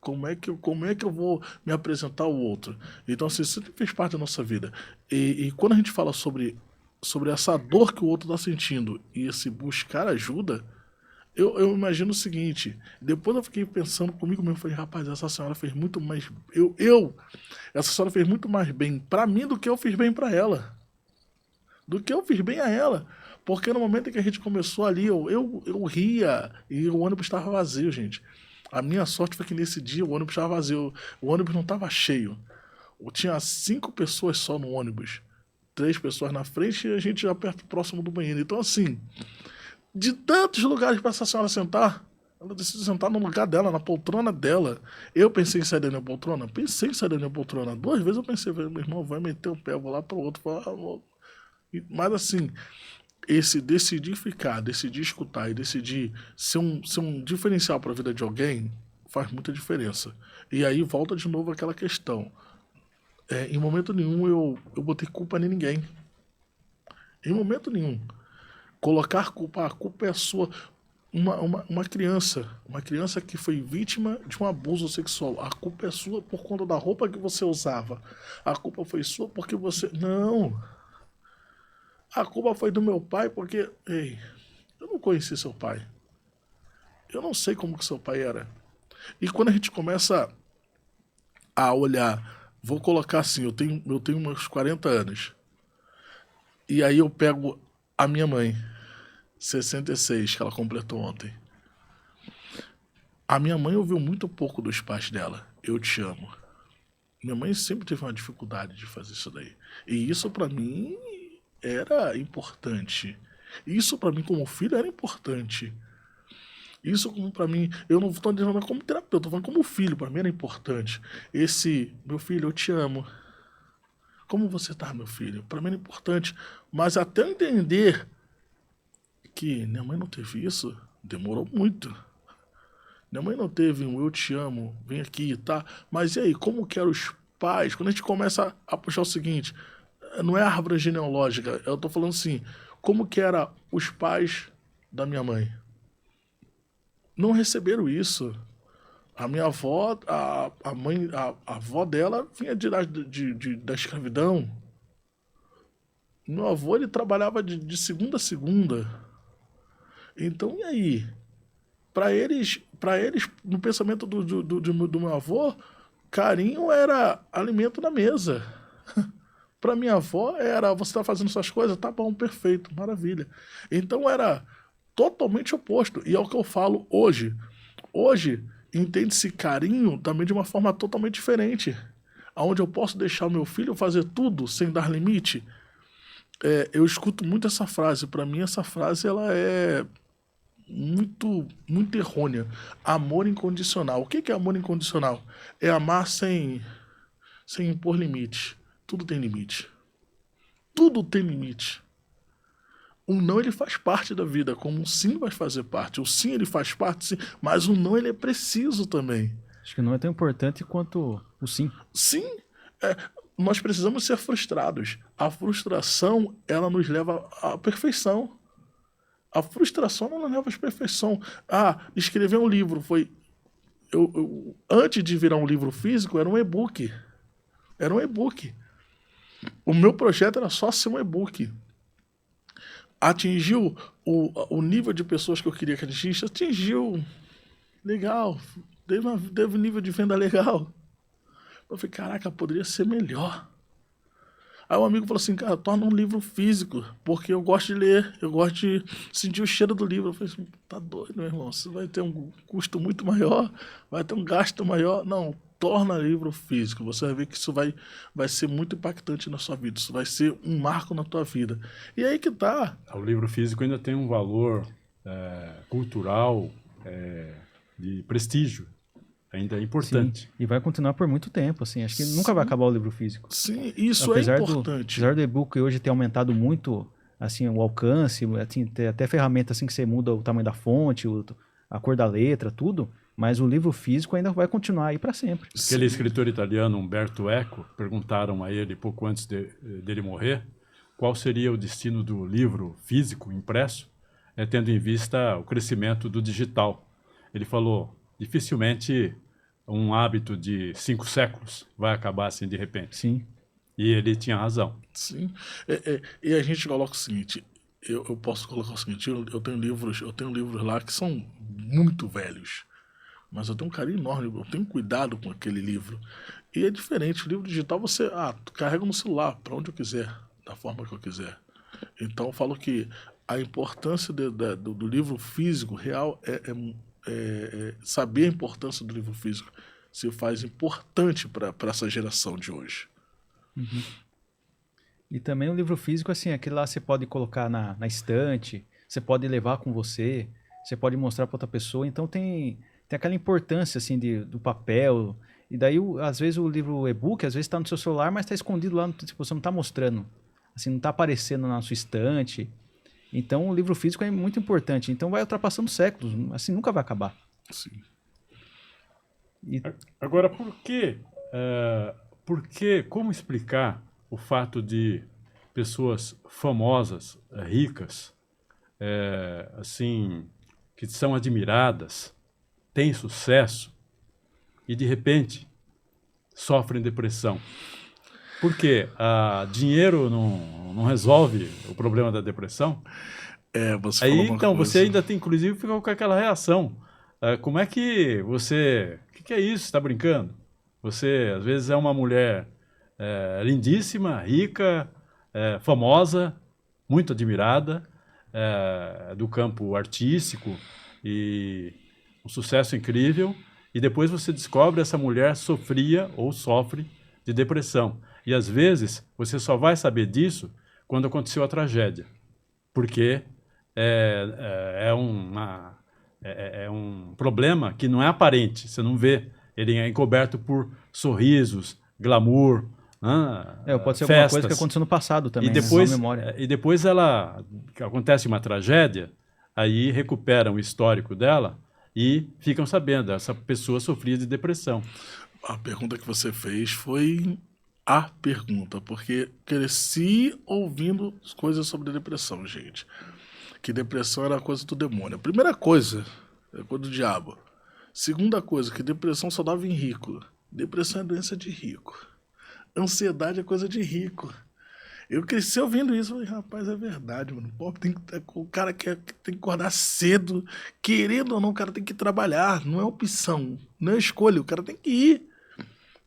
Speaker 2: Como é que eu vou me apresentar ao outro? Então, assim, isso sempre fez parte da nossa vida. E quando a gente fala sobre essa dor que o outro está sentindo e esse buscar ajuda, eu imagino o seguinte, depois eu fiquei pensando comigo mesmo, falei, rapaz, essa senhora fez muito mais... essa senhora fez muito mais bem para mim do que eu fiz bem para ela. Do que eu fiz bem a ela. Porque no momento em que a gente começou ali, eu ria e o ônibus estava vazio, gente. A minha sorte foi que nesse dia o ônibus estava vazio. O ônibus não estava cheio. Tinha 5 pessoas só no ônibus. 3 pessoas na frente e a gente já perto, próximo do banheiro. Então, assim, de tantos lugares para essa senhora sentar, ela decidiu sentar no lugar dela, na poltrona dela. Eu pensei em sair da minha poltrona? Pensei em sair da minha poltrona. 2 vezes eu pensei, meu irmão, vai meter o pé, eu vou lá para o outro. Mas, assim, esse decidir ficar, decidir escutar e decidir ser um diferencial para a vida de alguém faz muita diferença. E aí volta de novo aquela questão. Em momento nenhum eu botei culpa em ninguém. Em momento nenhum. Colocar culpa, a culpa é sua. Uma criança que foi vítima de um abuso sexual, a culpa é sua por conta da roupa que você usava. A culpa foi sua porque você... Não. A culpa foi do meu pai porque... Ei, eu não conheci seu pai. Eu não sei como que seu pai era. E quando a gente começa a olhar... Vou colocar assim, eu tenho meus 40 anos. E aí eu pego a minha mãe, 66, que ela completou ontem. A minha mãe ouviu muito pouco dos pais dela. Eu te amo. Minha mãe sempre teve uma dificuldade de fazer isso daí. E isso pra mim... era importante. Isso para mim como filho era importante. Isso como para mim, eu não estou dizendo como terapeuta, estou falando como filho, para mim era importante. Meu filho, eu te amo. Como você tá, meu filho? Para mim era importante. Mas até eu entender que minha mãe não teve isso, demorou muito. Minha mãe não teve um eu te amo, vem aqui, tá? Mas e aí, como que eram os pais? Quando a gente começa a puxar o seguinte... Não é árvore genealógica, eu tô falando assim, como que eram os pais da minha mãe? Não receberam isso. A minha avó, a avó dela vinha da escravidão. Meu avô, ele trabalhava de segunda a segunda. Então, e aí? Para eles, no pensamento do meu avô, carinho era alimento na mesa. Para minha avó era, você está fazendo essas coisas? Tá bom, perfeito, maravilha. Então era totalmente oposto. E é o que eu falo hoje. Hoje, entende-se carinho também de uma forma totalmente diferente. Onde eu posso deixar o meu filho fazer tudo sem dar limite. Eu escuto muito essa frase. Para mim, essa frase ela é muito, muito errônea. Amor incondicional. O que é amor incondicional? É amar sem impor limite. Tudo tem limite. Tudo tem limite. O não, ele faz parte da vida, como o sim vai fazer parte. O sim, ele faz parte, sim, mas o não, ele é preciso também.
Speaker 3: Acho que não é tão importante quanto o sim.
Speaker 2: Sim, nós precisamos ser frustrados. A frustração, ela nos leva à perfeição. A frustração não nos leva à perfeição. Escrever um livro foi... antes de virar um livro físico, era um e-book. Era um e-book. O meu projeto era só ser um e-book. Atingiu o nível de pessoas que eu queria que atingisse? Atingiu. Legal. Teve um nível de venda legal. Eu falei, caraca, poderia ser melhor. Aí um amigo falou assim, cara, torna um livro físico, porque eu gosto de ler, eu gosto de sentir o cheiro do livro. Eu falei assim, tá doido, meu irmão, você vai ter um custo muito maior, vai ter um gasto maior. Não, torna livro físico, você vai ver que isso vai ser muito impactante na sua vida, isso vai ser um marco na tua vida. E aí que tá.
Speaker 1: O livro físico ainda tem um valor cultural, de prestígio, ainda é importante.
Speaker 3: Sim, e vai continuar por muito tempo, assim. Acho que nunca vai acabar o livro físico.
Speaker 2: Sim, isso
Speaker 3: Apesar
Speaker 2: é importante.
Speaker 3: Apesar do e-book hoje ter aumentado muito, assim, o alcance, assim, tem até ferramenta assim que você muda o tamanho da fonte, a cor da letra, tudo, mas o livro físico ainda vai continuar aí para sempre.
Speaker 1: Aquele escritor italiano, Umberto Eco, perguntaram a ele, pouco antes dele morrer, qual seria o destino do livro físico, impresso, tendo em vista o crescimento do digital. Ele falou, dificilmente um hábito de 5 séculos vai acabar assim de repente.
Speaker 3: Sim.
Speaker 1: E ele tinha razão.
Speaker 2: Sim. E a gente coloca o seguinte, eu posso colocar o seguinte, eu tenho livros lá que são muito velhos, mas eu tenho um carinho enorme, eu tenho cuidado com aquele livro. E é diferente, o livro digital você carrega no celular, para onde eu quiser, da forma que eu quiser. Então eu falo que a importância do livro físico real saber a importância do livro físico se faz importante para essa geração de hoje.
Speaker 3: Uhum. E também o livro físico, assim, aquele lá você pode colocar na estante, você pode levar com você, você pode mostrar para outra pessoa, então tem aquela importância, assim, do papel, e daí, às vezes, o livro e-book, às vezes está no seu celular, mas está escondido lá, tipo, você não está mostrando, assim, não está aparecendo na sua estante. Então, o livro físico é muito importante. Então, vai ultrapassando séculos. Assim, nunca vai acabar.
Speaker 2: Sim.
Speaker 1: Agora, por que, como explicar o fato de pessoas famosas, ricas, assim, que são admiradas, têm sucesso e, de repente, sofrem depressão? Por quê? Dinheiro não resolve o problema da depressão?
Speaker 2: Você
Speaker 1: Aí,
Speaker 2: falou uma
Speaker 1: então,
Speaker 2: coisa.
Speaker 1: você ainda tem, inclusive, fica com aquela reação. Como é que você... O que é isso? Você está brincando? Você, às vezes, é uma mulher lindíssima, rica, famosa, muito admirada, do campo artístico e um sucesso incrível, e depois você descobre essa mulher sofria ou sofre de depressão. E, às vezes, você só vai saber disso quando aconteceu a tragédia, porque é um problema que não é aparente, você não vê. Ele é encoberto por sorrisos, glamour,
Speaker 3: Pode ser
Speaker 1: festas.
Speaker 3: alguma coisa que aconteceu no passado também,
Speaker 1: depois,
Speaker 3: né? Memória.
Speaker 1: E depois acontece uma tragédia, aí recuperam o histórico dela e ficam sabendo, essa pessoa sofria de depressão.
Speaker 2: A pergunta que você fez foi a pergunta, porque cresci ouvindo coisas sobre depressão, gente. Que depressão era coisa do demônio. A primeira coisa é coisa do diabo. Segunda coisa, que depressão só dava em rico. Depressão é doença de rico. Ansiedade é coisa de rico. Eu cresci ouvindo isso, falei, rapaz, é verdade, mano. O cara tem que acordar cedo, querendo ou não, o cara tem que trabalhar, não é opção, não é escolha, o cara tem que ir.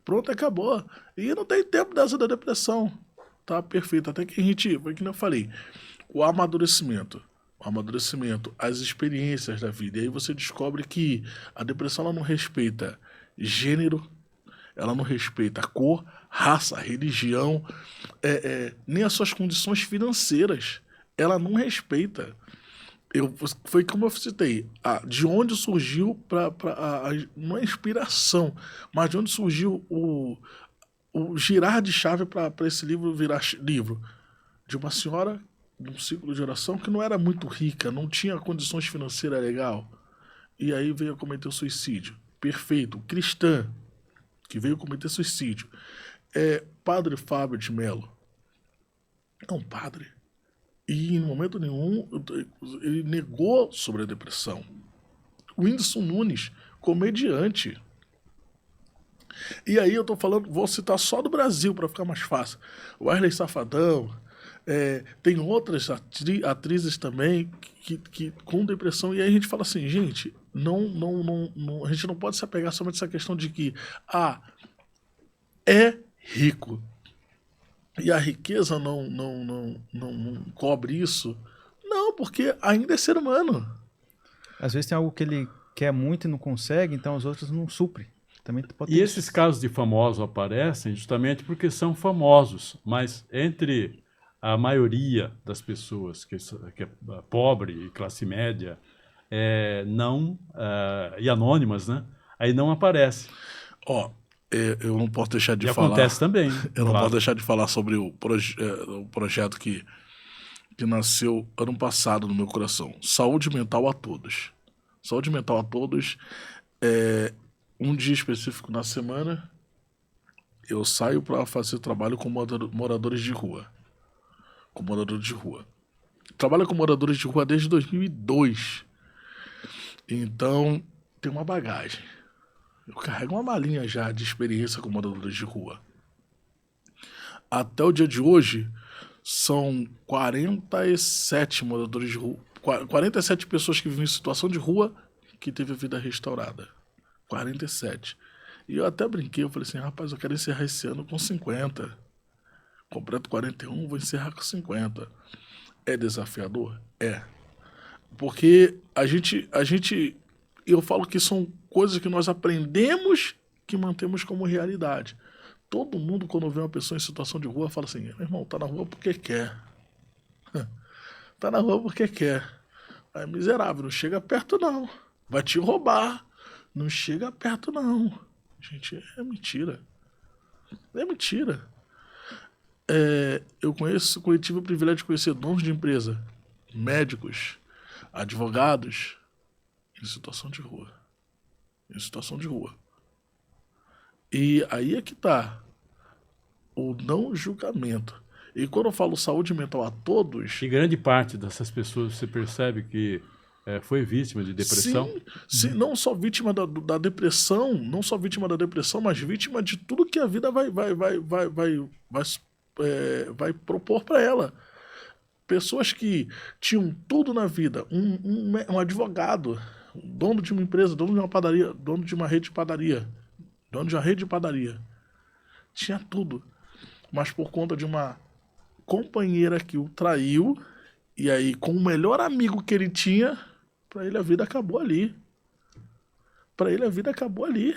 Speaker 2: Pronto, acabou. E não tem tempo dessa da depressão. Tá perfeito. Até que a gente, foi que eu falei, o amadurecimento, as experiências da vida. E aí você descobre que a depressão ela não respeita gênero, ela não respeita cor, raça, religião, nem as suas condições financeiras. Ela não respeita. Foi como eu citei, de onde surgiu, não é inspiração, mas de onde surgiu o girar de chave para esse livro virar livro. De uma senhora, de um ciclo de oração, que não era muito rica, não tinha condições financeiras legal. E aí veio a cometer o suicídio. Perfeito. Cristã, que veio cometer suicídio. Padre Fábio de Mello. É um padre. E em momento nenhum ele negou sobre a depressão. O Whindersson Nunes, comediante. E aí eu tô falando, vou citar só do Brasil para ficar mais fácil. O Wesley Safadão, tem outras atrizes também que com depressão. E aí a gente fala assim, gente, a gente não pode se apegar somente a essa questão de que é rico. E a riqueza não cobre isso? Não, porque ainda é ser humano.
Speaker 3: Às vezes tem algo que ele quer muito e não consegue, então os outros não suprem. Também pode ter
Speaker 1: E
Speaker 3: isso.
Speaker 1: esses casos de famosos aparecem justamente porque são famosos, mas entre a maioria das pessoas que é pobre e classe média, não, e anônimas, né? Aí não aparece.
Speaker 2: Ó, eu não posso deixar de
Speaker 1: E
Speaker 2: falar.
Speaker 1: acontece também,
Speaker 2: Eu não
Speaker 1: claro.
Speaker 2: posso deixar de falar sobre o projeto que nasceu ano passado no meu coração. Saúde mental a todos. Saúde mental a todos. Um dia específico na semana, eu saio para fazer trabalho com moradores de rua. Com moradores de rua. Trabalho com moradores de rua desde 2002. Então, tem uma bagagem. Eu carrego uma malinha já de experiência com moradores de rua. Até o dia de hoje, são 47 moradores de rua, 47 pessoas que vivem em situação de rua que teve a vida restaurada. 47. E eu até brinquei, eu falei assim, rapaz, eu quero encerrar esse ano com 50. Completo 41, vou encerrar com 50. É desafiador? É. Porque eu falo que são coisas que nós aprendemos que mantemos como realidade. Todo mundo, quando vê uma pessoa em situação de rua, fala assim, meu irmão, tá na rua porque quer. Tá na rua porque quer. É miserável, não chega perto não. Vai te roubar. Não chega perto não. Gente, é mentira. É mentira. Eu tive o privilégio de conhecer donos de empresa, médicos, advogados, em situação de rua. Em situação de rua. E aí é que tá o não julgamento. E quando eu falo saúde mental a todos...
Speaker 1: E grande parte dessas pessoas, você percebe que foi vítima de depressão?
Speaker 2: Sim, não só vítima da depressão, não só vítima da depressão, mas vítima de tudo que a vida vai propor para ela. Pessoas que tinham tudo na vida, um advogado, dono de uma empresa, dono de uma padaria, dono de uma rede de padaria, tinha tudo, mas por conta de uma companheira que o traiu, e aí com o melhor amigo que ele tinha, pra ele a vida acabou ali.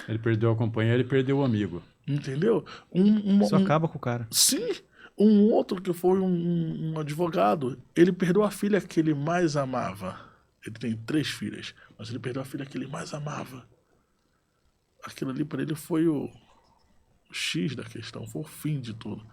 Speaker 1: Ele perdeu a companheira e perdeu o amigo.
Speaker 2: Entendeu?
Speaker 3: Isso acaba com o cara.
Speaker 2: Sim. Um outro que foi um advogado, ele perdeu a filha que ele mais amava. Ele tem 3 filhas, mas ele perdeu a filha que ele mais amava. Aquilo ali para ele foi o X da questão, foi o fim de tudo.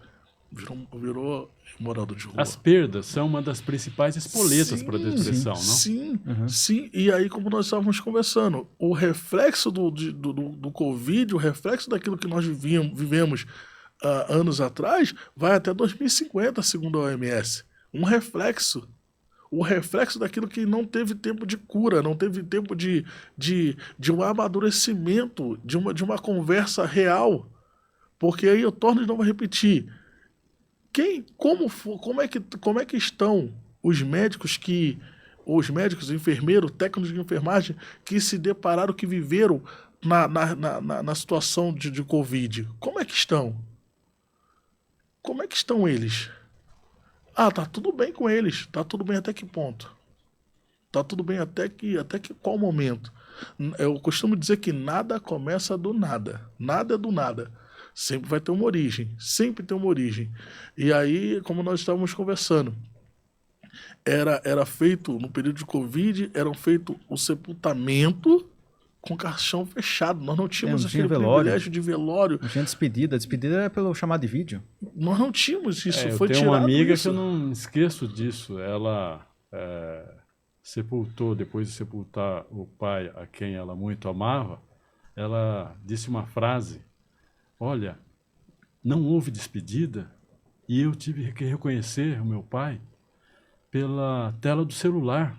Speaker 2: Virou morador de rua.
Speaker 1: As perdas são uma das principais espoletas para a depressão, não?
Speaker 2: Sim, sim. E aí, como nós estávamos conversando, o reflexo do Covid, o reflexo daquilo que nós vivemos anos atrás, vai até 2050, segundo a OMS. Um reflexo. O reflexo daquilo que não teve tempo de cura, não teve tempo de um amadurecimento, de uma conversa real. Porque aí eu torno de novo a repetir. Como é que estão os médicos, enfermeiros, técnicos de enfermagem que se depararam, que viveram na situação de Covid? Como é que estão? Como é que estão eles? Ah, tá tudo bem com eles. Tá tudo bem até que ponto? Tá tudo bem até que qual momento? Eu costumo dizer que nada começa do nada. Nada é do nada. Sempre vai ter uma origem. Sempre tem uma origem. E aí, como nós estávamos conversando, era feito, no período de Covid, era feito o sepultamento com caixão fechado. Nós não tínhamos aquele privilégio de velório.
Speaker 3: Não tinha despedida. A despedida era pelo chamado de vídeo.
Speaker 2: Nós não tínhamos isso.
Speaker 1: Eu
Speaker 2: foi
Speaker 1: tenho
Speaker 2: tirado
Speaker 1: uma amiga
Speaker 2: isso.
Speaker 1: que eu não esqueço disso. Ela sepultou, depois de sepultar o pai a quem ela muito amava, ela disse uma frase: olha, não houve despedida e eu tive que reconhecer o meu pai pela tela do celular.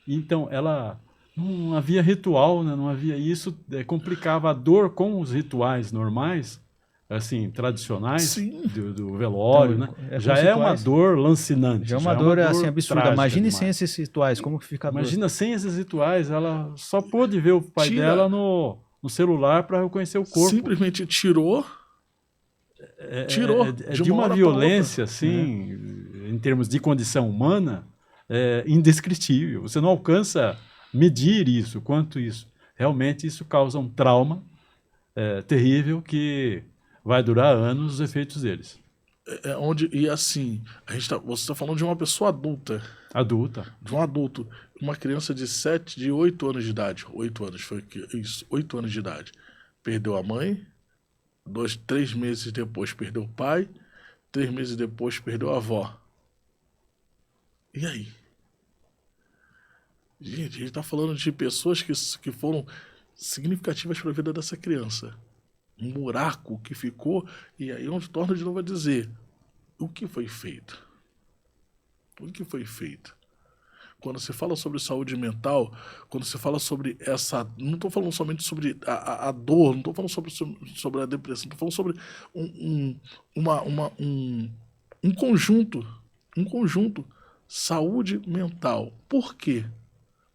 Speaker 1: Então, ela não havia ritual, né? Não havia isso, complicava a dor com os rituais normais, assim, tradicionais do velório, então, né? Já é uma dor lancinante.
Speaker 3: Já é uma dor assim, absurda. Imagine sem esses rituais, como que fica a dor?
Speaker 1: Imagina sem esses rituais, ela só pôde ver o pai dela no celular para reconhecer o corpo.
Speaker 2: Simplesmente tirou. Tirou
Speaker 1: de uma violência, assim, em termos de condição humana, indescritível. Você não alcança medir isso, quanto isso. Realmente isso causa um trauma terrível que vai durar anos os efeitos deles.
Speaker 2: E assim, você está falando de uma pessoa adulta,
Speaker 1: Adulta.
Speaker 2: de um adulto, uma criança de 8 anos de idade, 8 anos foi isso, 8 anos de idade, perdeu a mãe, 3 meses depois perdeu o pai, 3 meses depois perdeu a avó. E aí? Gente, a gente está falando de pessoas que foram significativas para a vida dessa criança. Um buraco que ficou, e aí eu torno de novo a dizer, o que foi feito? O que foi feito? Quando se fala sobre saúde mental, quando se fala sobre essa... Não estou falando somente sobre a dor, não estou falando sobre a depressão, estou falando sobre um conjunto. Um conjunto. Saúde mental. Por quê?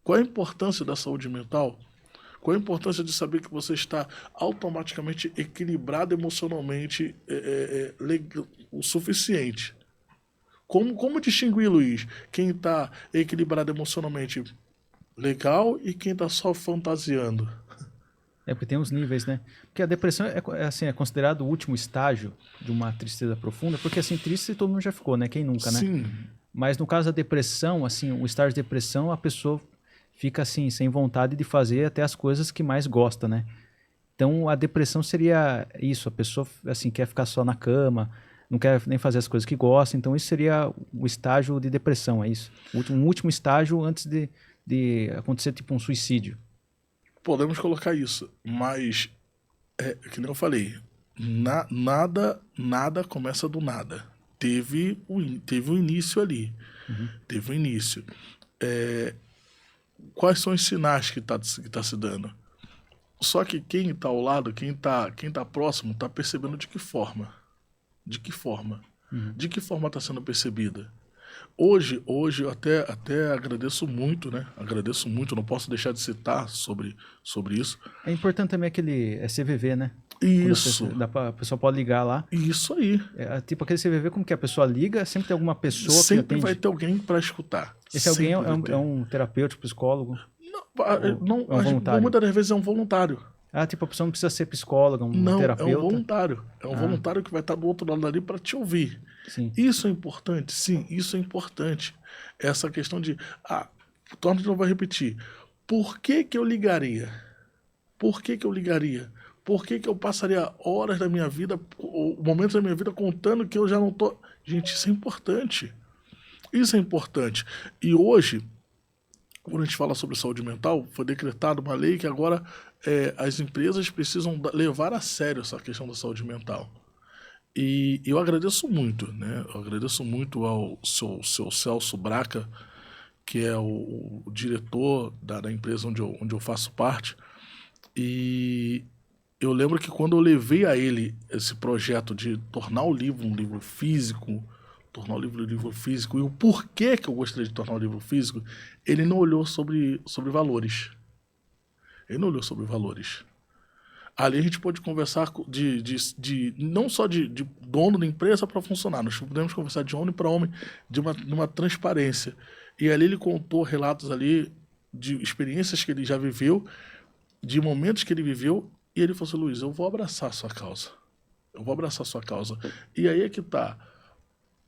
Speaker 2: Qual a importância da saúde mental? Qual a importância de saber que você está automaticamente equilibrado emocionalmente o suficiente? Como distinguir, Luiz, quem está equilibrado emocionalmente legal e quem está só fantasiando?
Speaker 3: Porque tem uns níveis, né? Porque a depressão é considerado o último estágio de uma tristeza profunda, porque assim, triste todo mundo já ficou, né? Quem nunca, né?
Speaker 2: Sim.
Speaker 3: Mas no caso da depressão, assim, o estágio de depressão, a pessoa fica assim, sem vontade de fazer até as coisas que mais gosta, né? Então a depressão seria isso, a pessoa assim quer ficar só na cama, não quer nem fazer as coisas que gosta, então isso seria o estágio de depressão, é isso? Um último estágio antes de acontecer tipo um suicídio.
Speaker 2: Podemos colocar isso, mas, que nem eu falei, nada começa do nada. Teve um início ali.
Speaker 3: Uhum.
Speaker 2: Teve um início. Quais são os sinais que tá se dando? Só que quem está ao lado, quem tá próximo, está percebendo de que forma. De que forma?
Speaker 3: Uhum.
Speaker 2: De que forma está sendo percebida? Hoje eu até agradeço muito, né? Agradeço muito, não posso deixar de citar sobre isso.
Speaker 3: É importante também aquele CVV, né?
Speaker 2: Isso.
Speaker 3: A pessoa pode ligar lá.
Speaker 2: Isso aí.
Speaker 3: Tipo aquele CVV, como que a pessoa liga, sempre tem alguma pessoa que
Speaker 2: Sempre
Speaker 3: atende.
Speaker 2: vai ter alguém para escutar.
Speaker 3: Esse alguém
Speaker 2: Sempre
Speaker 3: é um terapeuta, psicólogo?
Speaker 2: Não,
Speaker 3: é um voluntário?
Speaker 2: muitas das vezes é um voluntário.
Speaker 3: Tipo, a pessoa não precisa ser psicóloga,
Speaker 2: Não,
Speaker 3: terapeuta?
Speaker 2: é um voluntário. É um voluntário que vai estar do outro lado ali para te ouvir.
Speaker 3: Sim.
Speaker 2: Isso é importante? Sim, isso é importante. Essa questão de... torno de novo a repetir. Por que eu ligaria? Por que eu ligaria? Por que eu passaria horas da minha vida, ou momentos da minha vida contando que eu já não tô... Gente, isso é importante. Isso é importante. E hoje, quando a gente fala sobre saúde mental, foi decretada uma lei que agora as empresas precisam levar a sério essa questão da saúde mental. E eu agradeço muito, né? Eu agradeço muito ao seu Celso Braca, que é o diretor da empresa onde eu faço parte. E eu lembro que quando eu levei a ele esse projeto de tornar o livro um livro físico, tornar o livro um livro físico, e o porquê que eu gostaria de tornar o livro físico, ele não olhou sobre valores. Ele não olhou sobre valores. Ali a gente pode conversar não só de dono da empresa para funcionário, nós podemos conversar de homem para homem, de uma transparência. E ali ele contou relatos ali de experiências que ele já viveu, de momentos que ele viveu, e ele falou assim, Luiz, eu vou abraçar a sua causa. Eu vou abraçar a sua causa. E aí é que tá.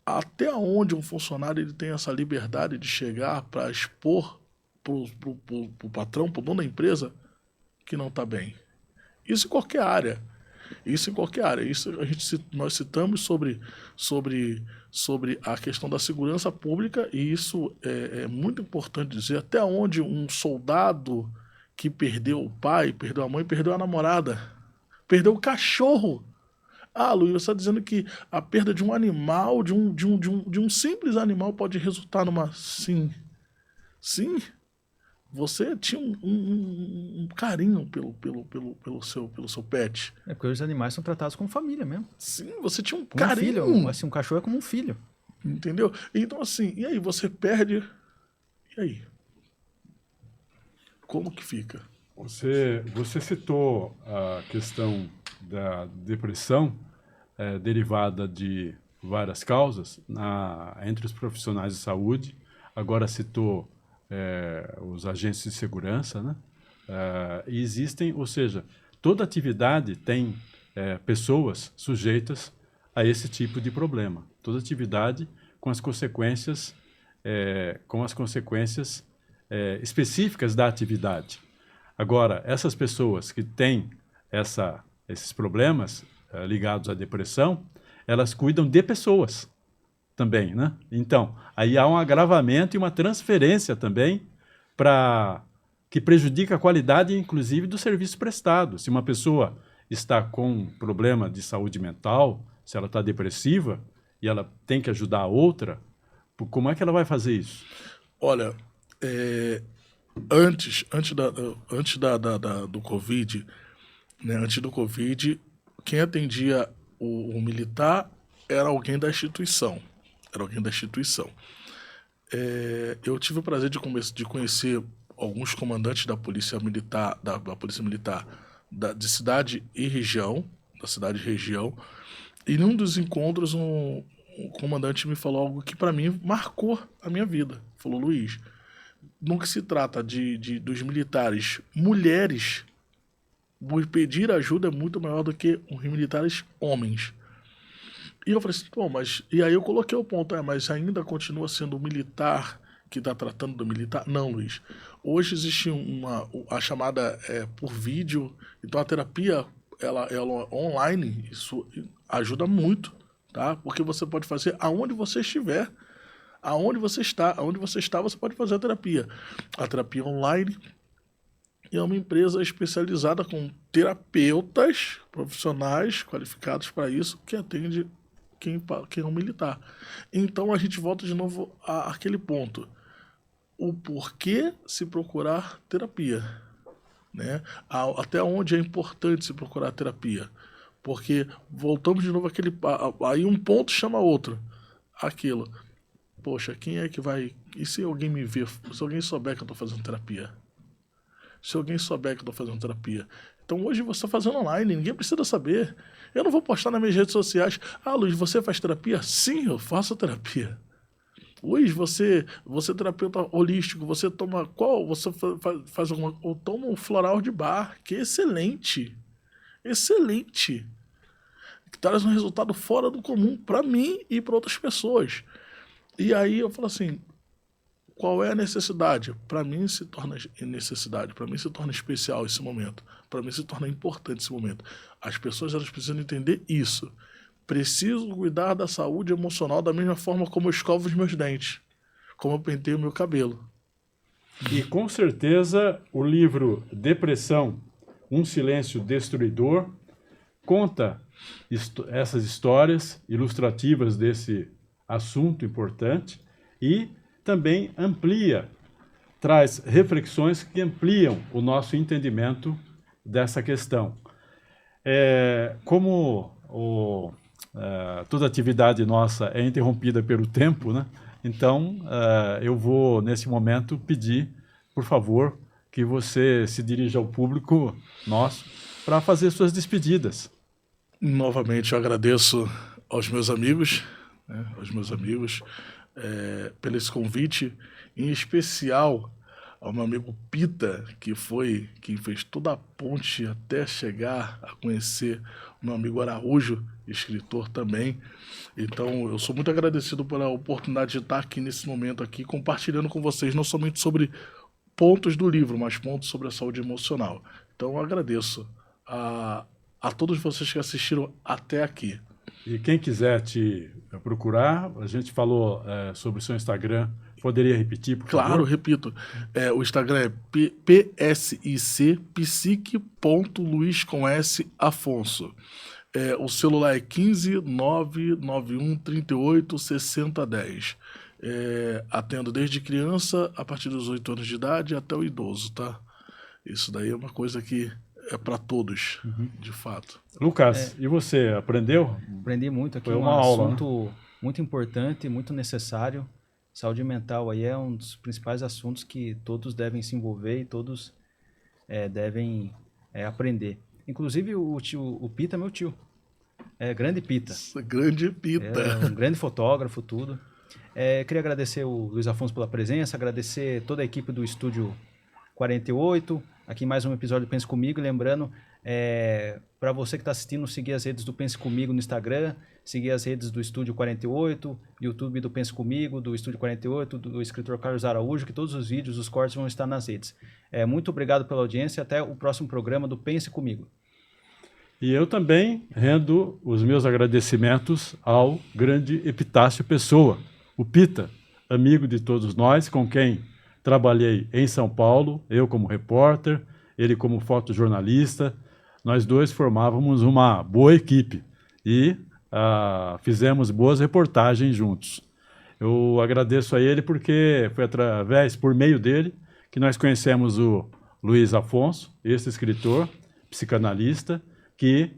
Speaker 2: Até onde um funcionário ele tem essa liberdade de chegar para expor pro patrão, pro dono da empresa, que não está bem. Isso em qualquer área. Isso nós citamos sobre a questão da segurança pública, e isso é muito importante dizer, até onde um soldado que perdeu o pai, perdeu a mãe, perdeu a namorada, perdeu o cachorro. Luiz, você está dizendo que a perda de um animal, de um simples animal, pode resultar numa... Sim. Sim. Você tinha um carinho pelo seu pet.
Speaker 3: Porque os animais são tratados como família mesmo.
Speaker 2: Sim, você tinha um
Speaker 3: como
Speaker 2: carinho.
Speaker 3: Um filho, assim, um cachorro é como um filho.
Speaker 2: Entendeu? Então, assim, e aí você perde... E aí? Como que fica?
Speaker 1: Você citou a questão da depressão derivada de várias causas entre os profissionais de saúde. Agora citou os agentes de segurança, né? E existem, ou seja, toda atividade tem pessoas sujeitas a esse tipo de problema. Toda atividade com as consequências, específicas da atividade. Agora, essas pessoas que têm esses problemas ligados à depressão, elas cuidam de pessoas também, né? Então, aí há um agravamento e uma transferência também que prejudica a qualidade, inclusive, do serviço prestado. Se uma pessoa está com um problema de saúde mental, se ela está depressiva e ela tem que ajudar a outra, como é que ela vai fazer isso?
Speaker 2: Olha, antes do Covid, né, antes do Covid, quem atendia o militar era alguém da instituição. Eu tive o prazer de conhecer alguns comandantes da Polícia Militar, da Polícia Militar de cidade e região, e num dos encontros um comandante me falou algo que para mim marcou a minha vida. Falou: Luiz, no que se trata dos militares mulheres, pedir ajuda é muito maior do que os militares homens. E eu falei assim, pô, mas... E aí eu coloquei o ponto, mas ainda continua sendo o militar que está tratando do militar? Não, Luiz. Hoje existe a chamada por vídeo, então a terapia ela online, isso ajuda muito, tá? Porque você pode fazer aonde você estiver, aonde você está, você pode fazer a terapia. A terapia online é uma empresa especializada com terapeutas profissionais qualificados para isso, que atende quem é um militar. Então a gente volta de novo àquele ponto. O porquê se procurar terapia, né? Até onde é importante se procurar terapia. Porque voltamos de novo aí um ponto chama outro. Aquilo. Poxa, quem é que vai... E se alguém me ver? Se alguém souber que eu estou fazendo terapia? Então hoje você está fazendo online, ninguém precisa saber. Eu não vou postar nas minhas redes sociais: ah, Luiz, você faz terapia? Sim, eu faço terapia. Luiz, você é terapeuta holístico, você toma qual? Você faz alguma... Eu tomo um floral de bar, que é excelente. Excelente. Que traz um resultado fora do comum para mim e para outras pessoas. E aí eu falo assim, qual é a necessidade? Para mim se torna necessidade, para mim se torna especial esse momento, para mim se torna importante esse momento. As pessoas elas precisam entender isso. Preciso cuidar da saúde emocional da mesma forma como eu escovo os meus dentes, como eu penteio o meu cabelo.
Speaker 1: E com certeza o livro Depressão, um silêncio destruidor, conta essas histórias ilustrativas desse assunto importante e também traz reflexões que ampliam o nosso entendimento dessa questão. Como toda atividade nossa é interrompida pelo tempo, né? Então eu vou, nesse momento, pedir, por favor, que você se dirija ao público nosso para fazer suas despedidas.
Speaker 2: Novamente eu agradeço aos meus amigos, né, pelo esse convite, em especial ao meu amigo Pita, que foi quem fez toda a ponte até chegar a conhecer o meu amigo Araújo, escritor também. Então eu sou muito agradecido pela oportunidade de estar aqui nesse momento aqui, compartilhando com vocês não somente sobre pontos do livro, mas pontos sobre a saúde emocional. Então eu agradeço a todos vocês que assistiram até aqui.
Speaker 1: E quem quiser te procurar, a gente falou sobre o seu Instagram, poderia repetir, por favor?
Speaker 2: Claro, repito. O Instagram é psic.luiz.afonso. O celular é 15991386010. Atendo desde criança, a partir dos 8 anos de idade, até o idoso, tá? Isso daí é uma coisa que é para todos, de fato.
Speaker 1: Lucas, e você, aprendeu?
Speaker 3: Aprendi muito aqui,
Speaker 1: Foi uma aula,
Speaker 3: assunto muito importante, muito necessário. Saúde mental aí é um dos principais assuntos que todos devem se envolver e todos devem aprender. Inclusive o Pita é meu tio. É, grande Pita.
Speaker 2: Grande Pita.
Speaker 3: É um grande fotógrafo, tudo. Queria agradecer o Luiz Afonso pela presença, agradecer toda a equipe do Estúdio 48, aqui mais um episódio do Pense Comigo, e lembrando, para você que está assistindo, seguir as redes do Pense Comigo no Instagram, seguir as redes do Estúdio 48, YouTube do Pense Comigo, do Estúdio 48, do escritor Carlos Araújo, que todos os vídeos, os cortes vão estar nas redes. Muito obrigado pela audiência, até o próximo programa do Pense Comigo.
Speaker 1: E eu também rendo os meus agradecimentos ao grande Epitácio Pessoa, o Pita, amigo de todos nós, com quem trabalhei em São Paulo, eu como repórter, ele como fotojornalista. Nós dois formávamos uma boa equipe e fizemos boas reportagens juntos. Eu agradeço a ele porque foi por meio dele, que nós conhecemos o Luiz Afonso, esse escritor, psicanalista, que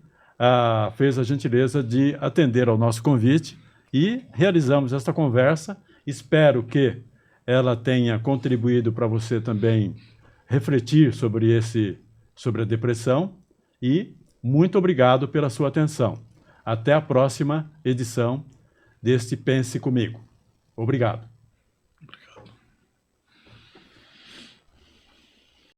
Speaker 1: fez a gentileza de atender ao nosso convite e realizamos esta conversa. Espero que ela tenha contribuído para você também refletir sobre a depressão e muito obrigado pela sua atenção. Até a próxima edição deste Pense Comigo. Obrigado.